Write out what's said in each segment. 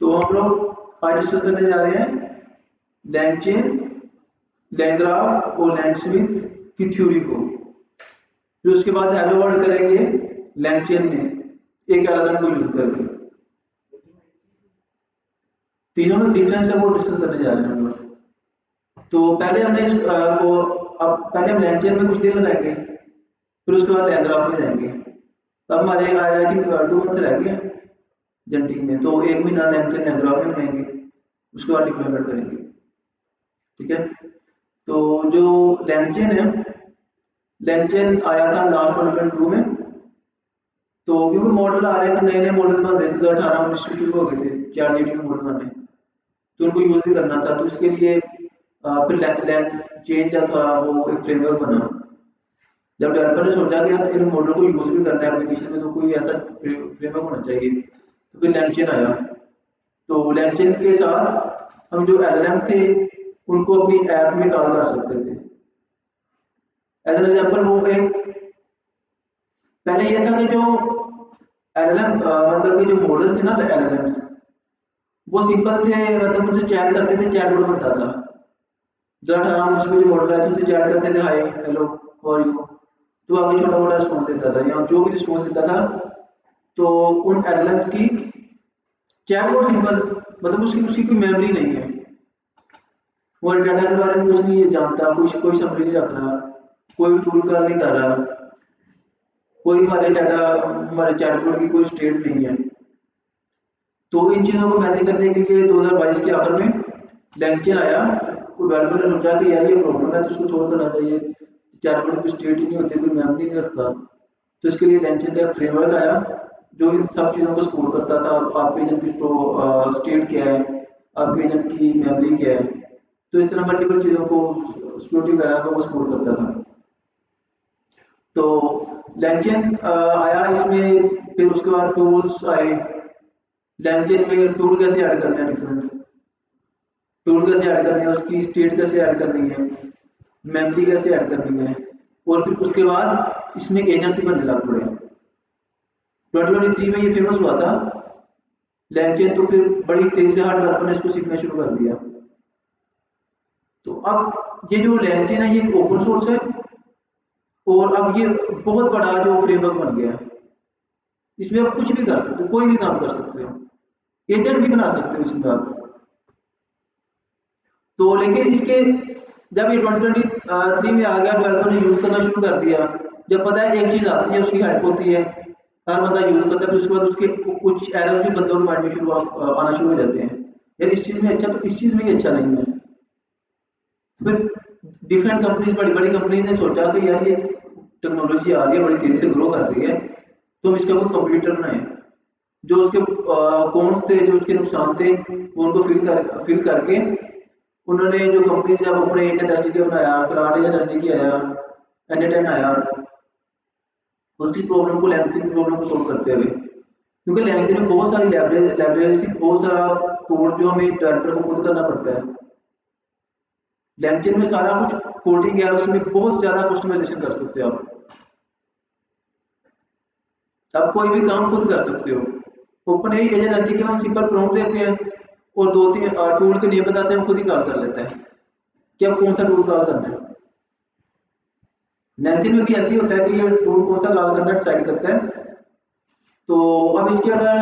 तो हम लोग आज डिस्कस करने जा रहे हैं लैंगचेन, लैंग्राफ और लैंगस्मिथ की थ्योरी को। फिर उसके बाद हेलो वर्ड करेंगे लैंगचेन में एक एलएलएम को यूज करके। तीनों में डिफरेंस है वो डिस्कस करने जा रहे हैं हम लोग। तो पहले हमने को अब पहले हम लैंगचेन में कुछ दिन लगाएंगे, फिर उसके बाद लैंग्राफ में जाएंगे। तब हमारे आई थिंक 2 मंथ रह गए जेनेटिक में, तो 1 महीना लैंगचेन लैंग्राफ में लगाएंगे, उसके बाद डिप्लॉयमेंट करेंगे। ठीक है, तो जो लैंगचेन है, लैंगचेन आया था लास्ट 2022 में। तो क्योंकि मॉडल आ रहे थे, नए नए मॉडल बन रहे थे, 2018-19 में शुरू हो गए थे चैट जीपीटी के मॉडल आने, तो उनको यूज भी करना था। तो इसके लिए फिर लैंगचेन जो था वो एक फ्रेमवर्क बना। जब डेवलपर ने सोचा कि यार इन मॉडल को यूज भी करना है एप्लीकेशन में, तो कोई ऐसा फ्रेमवर्क होना चाहिए, तो फिर लैंगचेन आया। तो लैंगचेन के साथ हम जो एलएलएम थे उनको अपनी ऐप में कॉल कर सकते थे। एज एन एग्जाम्पल, वो एक पहले ये था कि जो एलएलएम मतलब कि जो मॉडल्स थे ना एलएलएम्स, वो सिंपल थे, मतलब उनसे चैट करते थे, चैटबॉट बनता था। 2018 में जो मॉडल आया था उनसे चैट करते थे, हाय हेलो और यू, तो आगे छोटा मोटा रिस्पॉन्स देता था या जो भी रिस्पॉन्स देता था। तो उन एलएलएम्स की चैटबॉट सिंपल, मतलब उसकी उसकी कोई मेमोरी नहीं है, वो डाटा के बारे में कुछ नहीं जानता, कोई समरी नहीं रख रहा, कोई टूल कॉल नहीं कर रहा, कोई हमारे डाटा हमारे चैटबॉट की कोई स्टेट नहीं है। तो इन चीज़ों को मैनेज करने के लिए 2022 के आखिर में लैंगचेन आया। तो डेवलपर ने सोचा कि यार ये प्रॉब्लम है, तो उसको सोल्व करना चाहिए। चैटबॉट की स्टेट ही नहीं होती, कोई मेमोरी नहीं रखता, तो इसके लिए लैंगचेन का फ्रेमवर्क आया जो इन सब चीज़ों को सपोर्ट करता था। आपके एजेंट की स्टेट क्या है, आपके एजेंट की मेमोरी क्या है, तो इस तरह मल्टीपल चीज़ों को सिक्योरिटी वगैरह को वो सपोर्ट करता था। तो लैंगचेन आया इसमें, फिर उसके बाद टूल्स आए। लैंगचेन में टूल कैसे ऐड करने हैं, डिफरेंट टूल कैसे ऐड करनी है, उसकी स्टेट कैसे ऐड करनी है, मेमोरी कैसे ऐड करनी है, और फिर उसके बाद इसमें एजेंट्स बनने लग पड़े। 2023 में ये फेमस हुआ था लैंगचेन, तो फिर बड़ी तेजी से हर डेवलपर ने इसको सीखना शुरू कर दिया। तो अब ये जो लैंगचेन है ये ओपन सोर्स है, और अब ये बहुत बड़ा जो फ्रेमवर्क बन गया है। इसमें आप कुछ भी कर सकते हो, कोई भी काम कर सकते हो, एजेंट भी बना सकते हो इसमें आप। तो लेकिन इसके जब ये 2023 में आ गया, डेवलपर ने यूज करना शुरू कर दिया। जब पता है एक चीज आती है, उसकी हाइप होती है, हर बंदा यूज करता है, फिर उसके बाद उसके कुछ एरर्स भी बंदों के माइंड में आना शुरू हो जाते हैं, यार इस चीज में अच्छा, तो इस चीज में ही अच्छा नहीं है। फिर डिफरेंट कंपनीज, बड़ी बड़ी कंपनीज ने सोचा कि यार ये टेक्नोलॉजी आ रही है, बड़ी तेजी से ग्रो कर रही है, तो हम इसका कोई कंप्यूटर बनाएं जो उसके कॉन्स थे, जो उसके नुकसान थे, वो उनको फिल करके उन्होंने जो कंपनीज जब अपने एजेंट एसडीके बनाया, क्लाउड एजेंट एसडीके आया, एन10 आया, उसकी प्रॉब्लम को, लैंग्वेज की प्रॉब्लम को सोल्व करते हुए। क्योंकि लैंग्वेज में बहुत सारी लाइब्रेरी, बहुत सारा कोड जो हमें डेवलपर को खुद करना पड़ता है। लैंग्वेज में सारा कुछ कोडिंग है, उसमें बहुत ज्यादा कस्टमाइजेशन कर सकते हो आप कोई भी काम खुद कर सकते हो। ओपन एजेंट एसडीके में हम सिंपल प्रॉम्प्ट देते हैं और 2-3 टूल के नेम बताते हैं, वो खुद ही कॉल कर लेता है कि अब कौन सा टूल कॉल करना है। लैंग्वेज में भी ऐसे ही होता है कि ये टूल कौन सा कॉल करना डिसाइड करता है। तो अब इसके अगर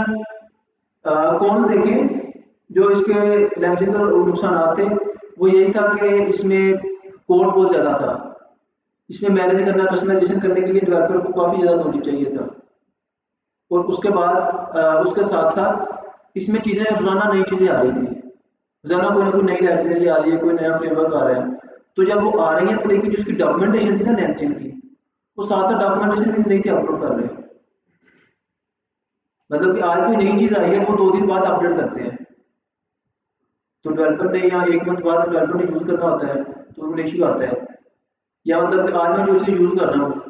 कौन देखें, जो इसके लैंग्वेज के नुकसान थे, वो यही था कि इसमें कोड बहुत ज़्यादा था, इसमें मैनेज करना, कस्टमाइजेशन करने के लिए डेवलपर को काफ़ी ज़्यादा नॉलेज चाहिए था। और उसके बाद उसके साथ साथ इसमें चीज़ें रोजाना नई चीज़ें आ रही थी, रोजाना कोई ना कोई नई लाइब्रेरी आ रही है, कोई नया फ्रेमवर्क आ रहा है। तो जब वो आ रही है, तो लेकिन जो उसकी डॉक्यूमेंटेशन थी ना लैंग्वेज की, वो साथ साथ डॉक्यूमेंटेशन भी नहीं थी अपलोड कर रहे। मतलब कि आज कोई नई चीज़ आई है तो वो 2 दिन बाद अपडेट करते हैं, तो डेवलपर ने या 1 मंथ बाद डेवलपर ने यूज़ करना होता है, तो उनमें इश्यू आता है। या मतलब कि आज मैं जो चीज़ यूज़ कर रहा हूँ,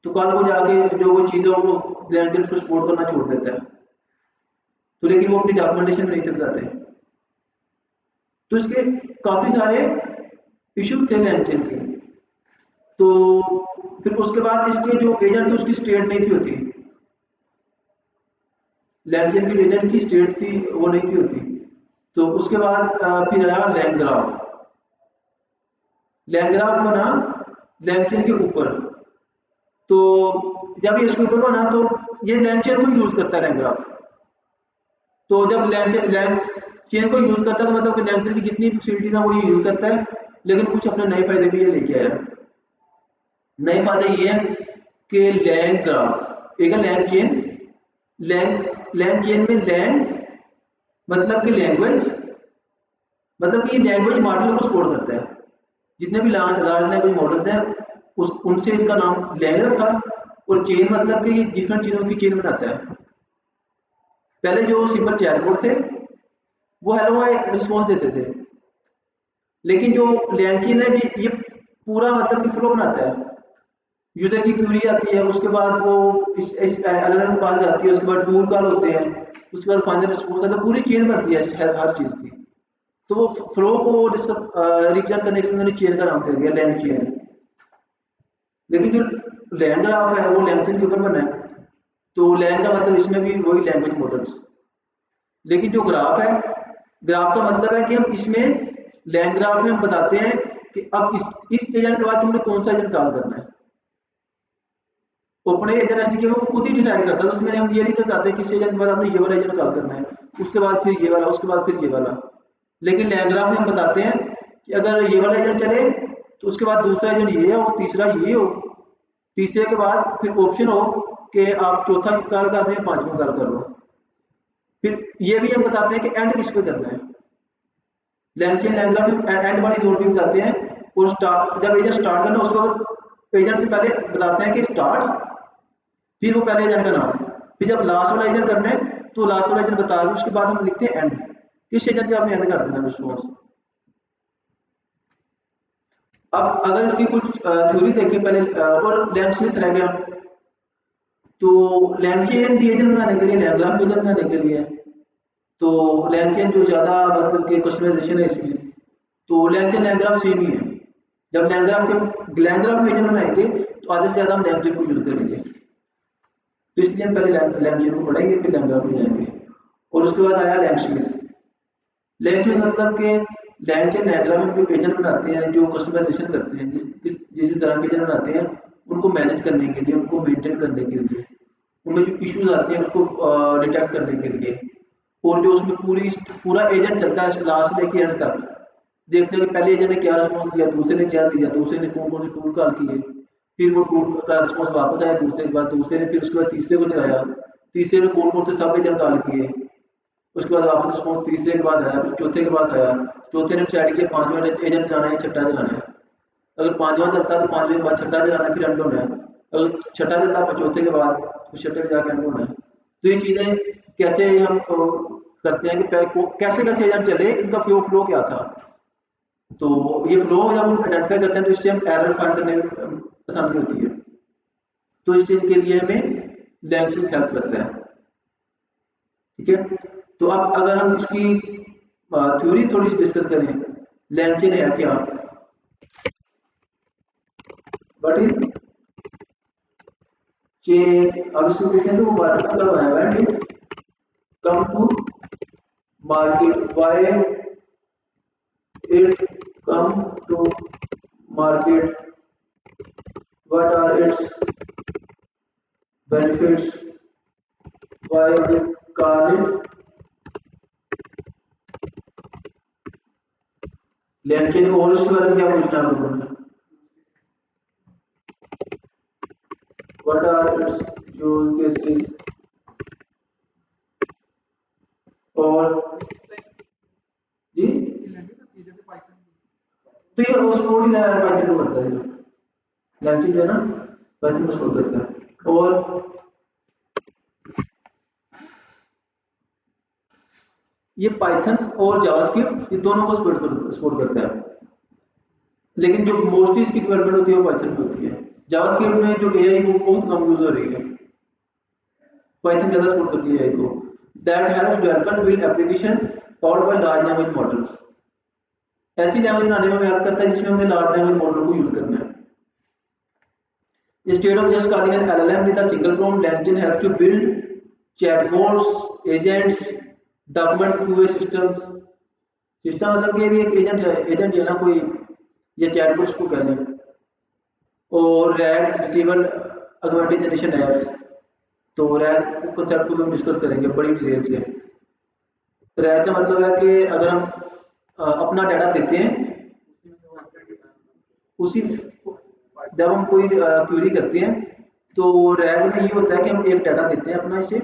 तो कल को जाके जो वो चीज़ है वो लैंग्वेज उसको सपोर्ट करना छोड़ देता है, तो लेकिन वो अपनी डॉक्यूमेंटेशन नहीं बताते। तो इसके काफ़ी सारे इश्यूज थे लैंग्वेज के। तो फिर उसके बाद इसके जो एजेंट थे उसकी स्टेट नहीं थी होती, लैंगचेन की एजेंट की स्टेट थी वो नहीं थी होती। तो उसके बाद फिर आया लैंग्राफ। लैंग्राफ बना लैंगचेन के ऊपर। तो जब ये इसके ऊपर बना तो ये लैंगचेन को यूज करता है लैंग्राफ। तो जब लैंग चेन को यूज करता है तो मतलब कि लैंगचेन की जितनी फैसिलिटीज है वो ये यूज करता है, लेकिन कुछ अपने नए फायदे भी ये लेके आया। नए फायदे ये है कि लैंग ग्राफ एक है लैंग चेन। लैंग चेन में लैंग मतलब कि लैंग्वेज, मतलब कि ये लैंग्वेज मॉडल को सपोर्ट करता है। जितने भी लार्ज लैंग्वेज मॉडल्स हैं उस उनसे इसका नाम लैंग रखा। और चेन मतलब कि ये डिफरेंट चीज़ों की चेन बनाता है। पहले जो सिंपल चैटबॉट थे वो हेलो हाय रिस्पॉन्स देते थे, लेकिन जो लैंकिन है ये पूरा मतलब कि फ्लो बनाता है। यूजर की क्यूरी आती है, उसके बाद वो इस एलएलएम के पास जाती है, उसके बाद टूल कॉल होते हैं, उसके बाद फाइनल रिस्पॉन्स आता है। पूरी चेन बनती है हर चीज़ की। तो वो फ्लो को डिस्कस रिप्रेजेंट करने के लिए उन्होंने चेन का नाम दे दिया लैंग चेन। लेकिन जो लैंग ग्राफ है वो लैंग चेन के ऊपर बना है। तो लैंग का मतलब इसमें भी वही लैंग्वेज मॉडल्स। लेकिन जो ग्राफ है, ग्राफ का मतलब है कि हम इसमें लैंग ग्राफ में हम बताते हैं कि अब इस एजेंट के बाद तुमने कौन सा एजेंट कॉल करना है। ओपन एजेंट एसडीके वो खुद ही डिसाइड करता है। तो उसमें हम ये नहीं बताते कि इस एजेंट के बाद आपने ये वाला एजेंट कॉल करना है, उसके बाद फिर ये वाला, उसके बाद फिर ये वाला। लेकिन लैंग ग्राफ में हम बताते हैं कि अगर ये वाला एजेंट चले तो उसके बाद दूसरा एजेंट ये हो, तीसरा ये हो, तीसरे के बाद फिर ऑप्शन हो कि आप चौथा कॉल कर दें, पांचवा कॉल कर लो। फिर ये भी हम बताते हैं कि एंड किस पे करना है। लैंकिन लैंग्राफ में एंड वाली नोट भी बताते हैं। और स्टार्ट जब एजेंट स्टार्ट करना उसके बाद एजेंट से पहले बताते हैं कि स्टार्ट, फिर वो पहले एजेंट का नाम, फिर जब लास्ट वाला एजेंट करना है तो लास्ट वाला एजेंट बता के उसके बाद हम लिखते हैं एंड, किस एजेंट पे आपने एंड कर देना रिस्पॉन्स। अब अगर इसकी कुछ थ्योरी देखें पहले और लैंग स्मिथ रह गया। तो लैंकियन एजेंट बनाने के लिए, लैंग्राफ एजेंट बनाने के लिए तो लैंकियन जो ज़्यादा मतलब कि कस्टमाइजेशन है इसमें, तो लैंकियन लैंग्राफ सेम ही है। जब लैंग्राफ में एजेंट बनाएंगे तो आधे से ज़्यादा हम लैंकियन को यूज़ करेंगे। तो इसलिए हम पहले लैंकियन को पढ़ेंगे फिर लैंग्राफ में जाएंगे। और उसके बाद आया लैंग स्मिथ। लैंग स्मिथ मतलब कि लैंकियन लैंग्राफ में जो एजेंट बनाते हैं जो कस्टमाइजेशन करते हैं, जिस तरह के एजेंट बनाते हैं उनको मैनेज करने के लिए, उनको मेंटेन करने के लिए, उनमें जो इश्यूज आते हैं उसको डिटेक्ट करने के लिए। और जो उसमें पूरा एजेंट चलता है लास्ट से लेके एंड तक, देखते हैं कि पहले एजेंट ने क्या रिस्पॉन्स दिया, दूसरे ने क्या दिया, दूसरे ने कौन कौन से टूल कॉल किए, फिर वो टूल का रिस्पॉन्स वापस आया दूसरे के बाद, दूसरे ने फिर उसके बाद तीसरे को चलाया, तीसरे ने कौन कौन से सब एजेंट कॉल किए, उसके बाद वापस रिस्पॉन्स तीसरे के बाद आया, फिर चौथे के पास आया, चौथे ने डिसाइड किया पांचवा एजेंट चलाना है, छठा चलाना है। अगर पांचवा चलता है तो पांचवें के बाद छठा चलाना है, फिर एंड होना है। अगर छठा चलता है चौथे के बाद तो छठे पे जाकर एंड होना है। तो ये चीज़ें कैसे हम करते हैं कि कैसे कैसे एजेंट चले, इनका फ्लो क्या था। तो ये फ्लो जब हम आइडेंटिफाई करते हैं तो इससे हम एरर फाइंड करने में आसानी होती है। तो इस चीज़ के लिए हमें लैंग स्मिथ हेल्प करता है। ठीक है, तो अब अगर हम इसकी थ्योरी थोड़ी सी डिस्कस करें, लैंग चेन है क्या, व्हाट इज चेन। अब इसको पूछते हैं कि वो मार्केट में कब आया, when it come to market, why it come to market, what are its benefits, why we call it लेकिन। और इसके बारे में क्या पूछना है आप लोगों ने, what are its use cases और जी। तो ये उस कोड ही पाइथन को करता है, लैंकिन जो है ना पाइथन को सपोर्ट करता है। और ये पाइथन और जावास्क्रिप्ट ये दोनों को सपोर्ट करता है। लेकिन जो मोस्टली इसकी डेवलपमेंट होती है वो पाइथन में होती है। जावास्क्रिप्ट में जो एआई वो बहुत कम यूज हो रही है, पाइथन ज्यादा सपोर्ट करती है एआई को। That helps developer build application powered by large language models. ऐसी लैंग्वेज बनाने में हेल्प करता है जिसमें हमने लार्ज लैंग्वेज मॉडल को यूज करना है। Instead of just calling an LLM with a single prompt, LangChain helps you build chatbots, agents, document QA systems. System मतलब कि भी एक एजेंट है, एजेंट है ना कोई, या चैटबॉट्स को कह लें। और rag retrieval automatic generation apps. तो रैग कंसेप्ट को हम डिस्कस करेंगे बड़ी डिटेल से। रैग का मतलब है कि अगर हम अपना डाटा देते हैं, उसी जब हम कोई क्यूरी करते हैं तो रैग में ये होता है कि हम एक डाटा देते हैं अपना इसे।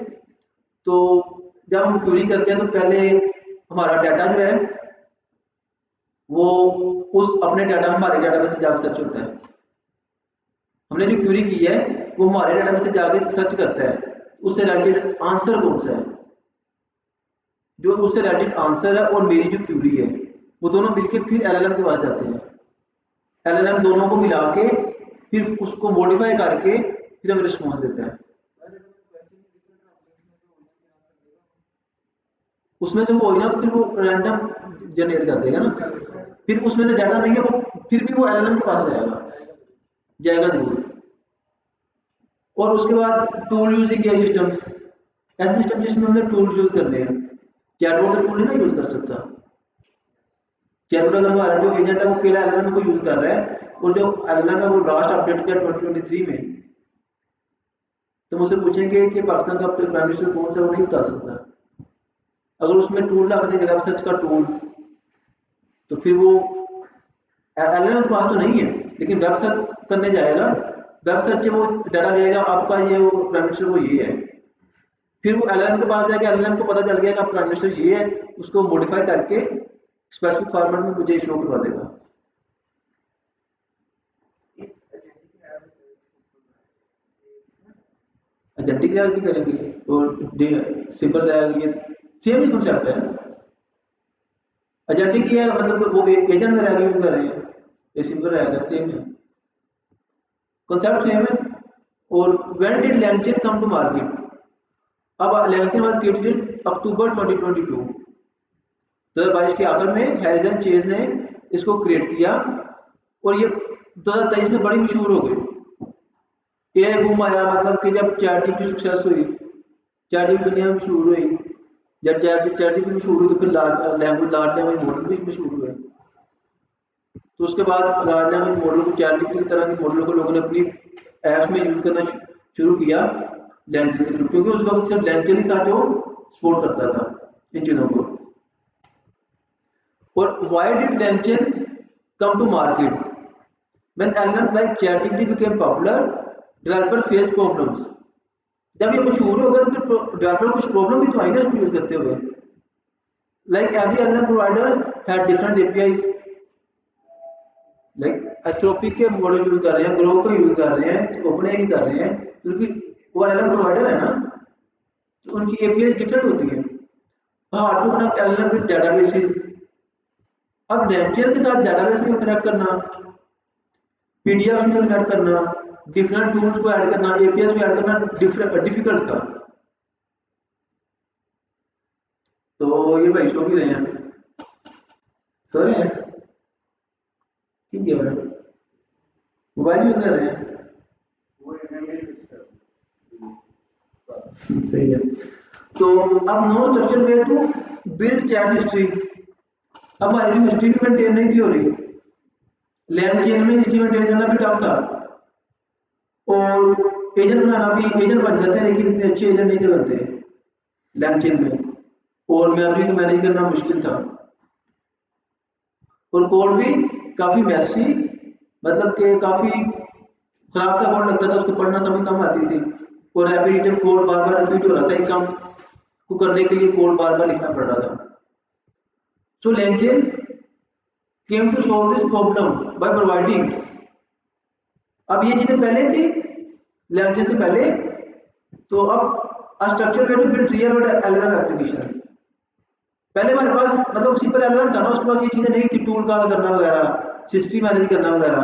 तो जब हम क्यूरी करते हैं तो पहले हमारा डाटा जो है वो उस अपने डाटा हमारे डाटा से जाकर सर्च होता है। हमने जो क्यूरी की है वो हमारे डाटा में से जाके सर्च करता है, उससे रिलेटेड आंसर कौन सा है, जो उससे रिलेटेड आंसर है और मेरी जो क्यूरी है वो दोनों मिलके फिर एलएलएम के पास जाते हैं। एलएलएम दोनों को मिला के फिर उसको मॉडिफाई करके फिर हमें रिस्पॉन्स देता है। उसमें से वो होगी ना तो फिर वो रैंडम जनरेट कर देगा ना, फिर उसमें से डाटा नहीं है वो, फिर भी वो एलएलएम के पास जाएगा, जाएगा जरूर। और उसके बाद टूल यूजिंग के सिस्टम्स, ऐसे सिस्टम जिसमें हमने टूल्स यूज करने हैं। चैटबॉट का टूल नहीं ना यूज कर सकता। चैटबॉट अगर हमारा जो एजेंट है वो केवल एलएलएम को यूज कर रहा है, और जो एलएलएम है वो लास्ट अपडेट किया 2023 में, तो मुझसे पूछेंगे कि पाकिस्तान का प्राइम मिनिस्टर कौन सा, वो नहीं बता सकता। अगर उसमें टूल रख देंगे वेब सर्च का टूल, तो फिर वो एलएलएम के पास तो नहीं है लेकिन वेब सर्च करने जाएगा, वेब सर्च से वो डाटा लेगा आपका, ये वो प्राइम मिनिस्टर वो ये है, फिर वो एलएलएम के पास जाएगा, एलएलएम को पता चल गया कि प्राइम मिनिस्टर ये है, उसको मॉडिफाई करके स्पेसिफिक फॉर्मेट में मुझे शो करवा देगा। एजेंटिक रैग भी करेंगे और सिंपल रैग, ये सेम ही कॉन्सेप्ट है। एजेंटिक ये है मतलब कि वो एजेंट में रैग यूज कर रहे हैं, ये सिंपल रैग है, सेम है, कॉन्सेप्ट सेम है। और when did LangChain come to market? अब लैंगचेन वाज क्रिएटेड अक्टूबर 2022, 2022 के आखिर में हैरिसन चेज ने इसको क्रिएट किया, और ये 2023 में बड़ी मशहूर हो गई। एआई बूम आया, मतलब कि जब चैट जीपीटी सक्सेस हुई, चैट जीपीटी दुनिया में मशहूर हुई, जब चैट जीपीटी मशहूर हुई तो फिर लार्ज लैंग्वेज मॉडल भी मशहूर हुए। तो उसके बाद लार्ज लैंग्वेज मॉडल को, चैट जीपीटी की तरह के मॉडल को लोगों ने अपनी ऐप्स में यूज करना शुरू किया लैंग्वेज के थ्रू, क्योंकि उस वक्त सिर्फ लैंग्वेज ही था जो सपोर्ट करता था इन चीज़ों को। और why did language come to market? When LLM like ChatGPT became popular, developer face problems. जब ये मशहूर हो गया तो डेवलपर कुछ प्रॉब्लम भी तो आई ना इसको यूज करते हुए। Like every LLM provider had different APIs. Like Anthropic के मॉडल यूज कर रहे हैं, ग्रो को यूज कर रहे हैं, OpenAI की कर रहे हैं, क्योंकि वो LLM प्रोवाइडर है ना, तो उनकी APIs डिफरेंट होती है। हाँ, to connect LLM with databases. अब लैंग्वेज के साथ डेटाबेस में कनेक्ट करना, पीडीएफ में कनेक्ट करना, डिफरेंट टूल्स को ऐड करना, एपीआई को ऐड करना डिफिकल्ट था। तो ये भाई सो भी रहे हैं, सो रहे हैं, ठीक है भाई, मोबाइल यूज कर रहे हैं, सही है। तो अब no structure way to build chat history. अब हमारी जो हिस्ट्री भी मेंटेन नहीं थी हो रही, लैंग चेन में हिस्ट्री मेंटेन करना भी टफ था, और एजेंट बनाना भी, एजेंट बन जाते हैं लेकिन इतने अच्छे एजेंट नहीं थे बनते लैंग चेन में, और मेमोरी को मैनेज करना मुश्किल था, और कोड भी काफ़ी मैसी, मतलब कि काफ़ी खराब सा कोड लगता था, उसको पढ़ना समझ कम आती थी, और रेपिटेटिव कोड बार बार रिपीट हो रहा था, एक काम को करने के लिए कोड बार बार लिखना पड़ रहा था। So LangChain came to solve this problem by providing. अब ये चीज़ें पहले थी लैंगचेन से पहले, तो अब structure way to build real world LLM applications. पहले हमारे पास मतलब सिंपल एलएलएम था ना, उसके पास ये चीज़ें नहीं थी, टूल कॉल करना वगैरह, हिस्ट्री मैनेज करना वगैरह,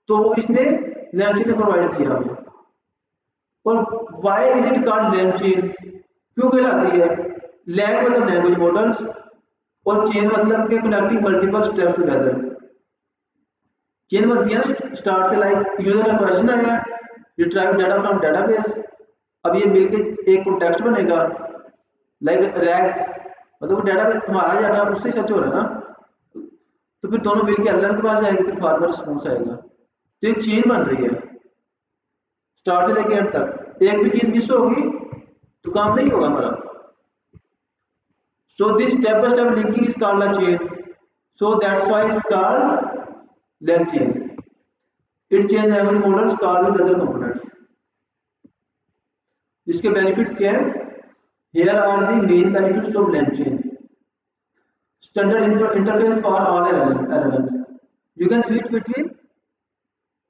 तो वो इसने लैंगचेन ने प्रोवाइड किया हमें। और why is it called LangChain? क्यों कहलाती है? लैंग मतलब लैंग्वेज मॉडल्स, और चेन मतलब कि connecting multiple steps together. Chain बनती है ना स्टार्ट से, लाइक यूजर का क्वेश्चन आया, रिट्राइव डाटा फ्रॉम डेटाबेस, अब ये मिलके एक कॉन्टेक्स्ट बनेगा, लाइक रैग, मतलब डाटा हमारा डाटा उससे सर्च हो रहा है ना, तो फिर दोनों मिलके एलएलएम के पास जाएंगे, फिर फॉरवर्ड रिस्पॉन्स आएगा। तो एक चेन बन रही है स्टार्ट से लेके एंड तक, एक भी चीज मिस होगी तो काम नहीं होगा हमारा। So this step by step linking is called a chain, so that's why it's called LangChain. It change memory models called with other components. इसके बेनिफिट्स क्या है? Here are the main benefits of LangChain. Standard interface for all LLMs. You can switch between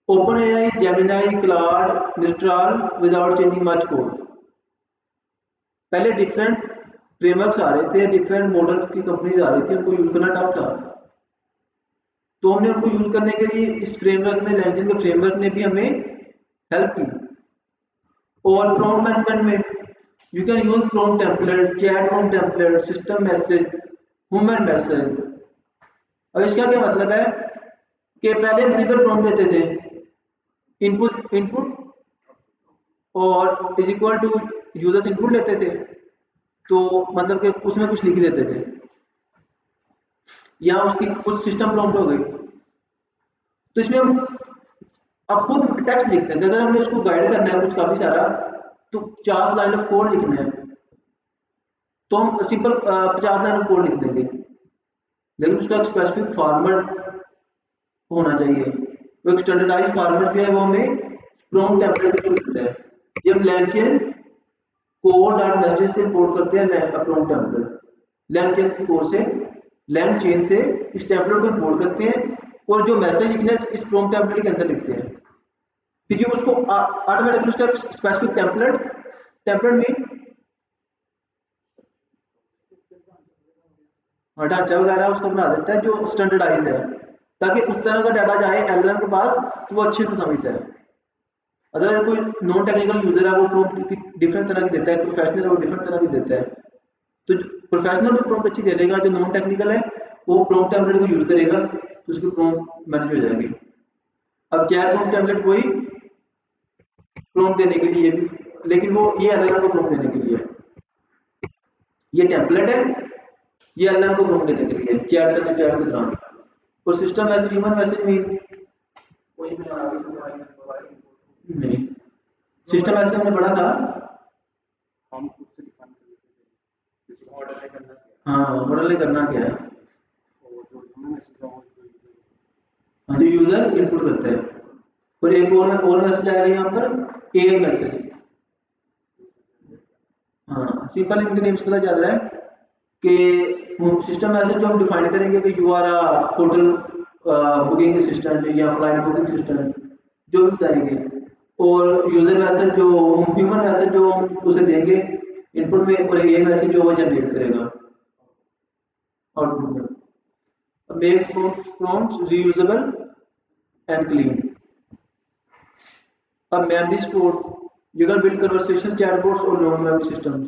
OpenAI, Gemini, Claude, Mistral without changing much code. पहले different frameworks आ रहे थे, different models की companies आ रही थी, उनको use करना tough था। तो हमने उनको यूज करने के लिए इस फ्रेमवर्क ने, लैंग्वेज के फ्रेमवर्क ने भी हमें हेल्प की। और प्रॉम्प्ट मैनेजमेंट में you can use prompt template, chat prompt template, system message, human message. अब इसका क्या मतलब है कि पहले हम सिंपल प्रॉम्प्ट देते थे, इनपुट और is equal to users input लेते थे, तो मतलब कि उसमें कुछ लिख देते थे, या उसकी कुछ सिस्टम प्रॉम्प्ट हो गई। तो इसमें हम अब खुद टेक्स्ट लिखते थे, अगर हमने उसको गाइड करना है कुछ काफी सारा, तो 50 लाइन ऑफ कोड लिखना है, तो हम सिंपल 50 लाइन ऑफ कोड लिख देंगे, लेकिन उसका एक स्पेसिफिक फॉर्मेट होना चाहिए। वो एक स्टैंडर्डाइज फॉर्मेट जो है वो हमें प्रॉम्प्ट टेम्पलेट के थ्रू मिलता है। ये हम लैंगचेन कोड डॉट मैसेज से इंपोर्ट करते हैं प्रॉम्प्ट टेम्पलेट, लैंगचेन की कोड से, लैंगचेन से इस टेम्पलेट को इंपोर्ट करते हैं, और जो मैसेज लिखना है इस प्रॉम्प्ट टेम्पलेट के अंदर लिखते हैं। फिर ये उसको ऑटोमेटिकली उसका स्पेसिफिक टेम्पलेट मीन ढांचा वगैरह उसको बना देता है जो स्टैंडर्डाइज है, ताकि उस तरह का डाटा जाए एलएलएम के पास तो वो अच्छे से समझता है। अगर कोई नॉन टेक्निकल यूजर है वो प्रॉम्प्ट डिफरेंट तरह की देता है, प्रोफेशनल है वो डिफरेंट तरह की देता है, तो प्रोफेशनल तो प्रॉम्प्ट अच्छी दे देगा, जो नॉन टेक्निकल है वो प्रॉम्प्ट टेम्पलेट को यूज करेगा तो उसकी प्रॉम्प्ट मैनेज हो जाएगी। अब चैट प्रॉम्प्ट टेम्पलेट वही प्रॉम्प्ट देने के लिए भी, लेकिन वो ये एलएलएम को प्रॉम्प्ट देने के लिए है। ये टेम्पलेट है, ये एलएलएम को प्रॉम्प्ट देने के लिए है चैट के दौरान। और system message, human message mean नहीं, सिस्टम मैसेज हमने पढ़ा था, हम खुद से डिफाइन कर लेते थे सिस्टम ऑर्डर नहीं करना क्या। हाँ मॉडल करना क्या है, और जो हमें मैसेज वो जो यूजर इनपुट करता है। और एक और मैसेज आएगा यहाँ पर एआई मैसेज। हाँ सिंपल इनके नेम्स पता चल रहा है कि सिस्टम मैसेज जो हम डिफाइन करेंगे कि you are a hotel booking assistant या फ्लाइट बुकिंग असिस्टेंट, जो भी बताएंगे। और यूजर मैसेज जो ह्यूमन मैसेज जो हम उसे देंगे इनपुट में, और एआई मैसेज जो वो जनरेट करेगा आउटपुट में। makes prompts reusable and clean. अब memory support, you can build conversational chatbots or long memory systems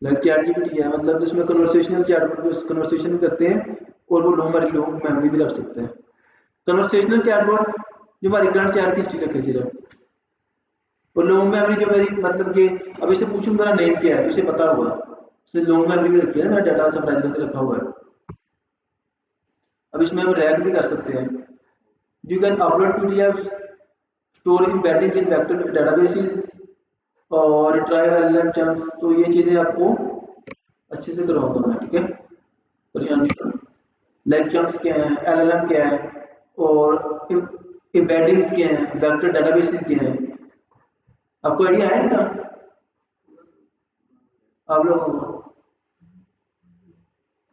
like ChatGPT है, मतलब इसमें conversational chatbot conversation करते हैं और वो long memory भी रख सकते हैं। conversational chatbot जो हमारी करंट चैट की हिस्ट्री रखे सिर्फ, और लॉन्ग मेमोरी जो मेरी मतलब कि अब इसे पूछूं मेरा नेम क्या है तो इसे पता होगा, उसने लॉन्ग मेमोरी भी रखी है ना, मेरा डाटा समराइज करके रखा हुआ है। अब इसमें हम रैक भी कर सकते हैं। You can upload PDF, store embeddings in vector databases और रिट्राइव एलएलएम चंक्स। तो ये चीजें आपको अच्छे से करवाऊंगा मैं, ठीक है, परेशान नहीं करना। लाइक चंक्स क्या है, एलएलएम क्या है, और embeddings क्या है, वेक्टर डेटाबेसेस क्या है, आपको आइडिया है इनका आप लोगों को?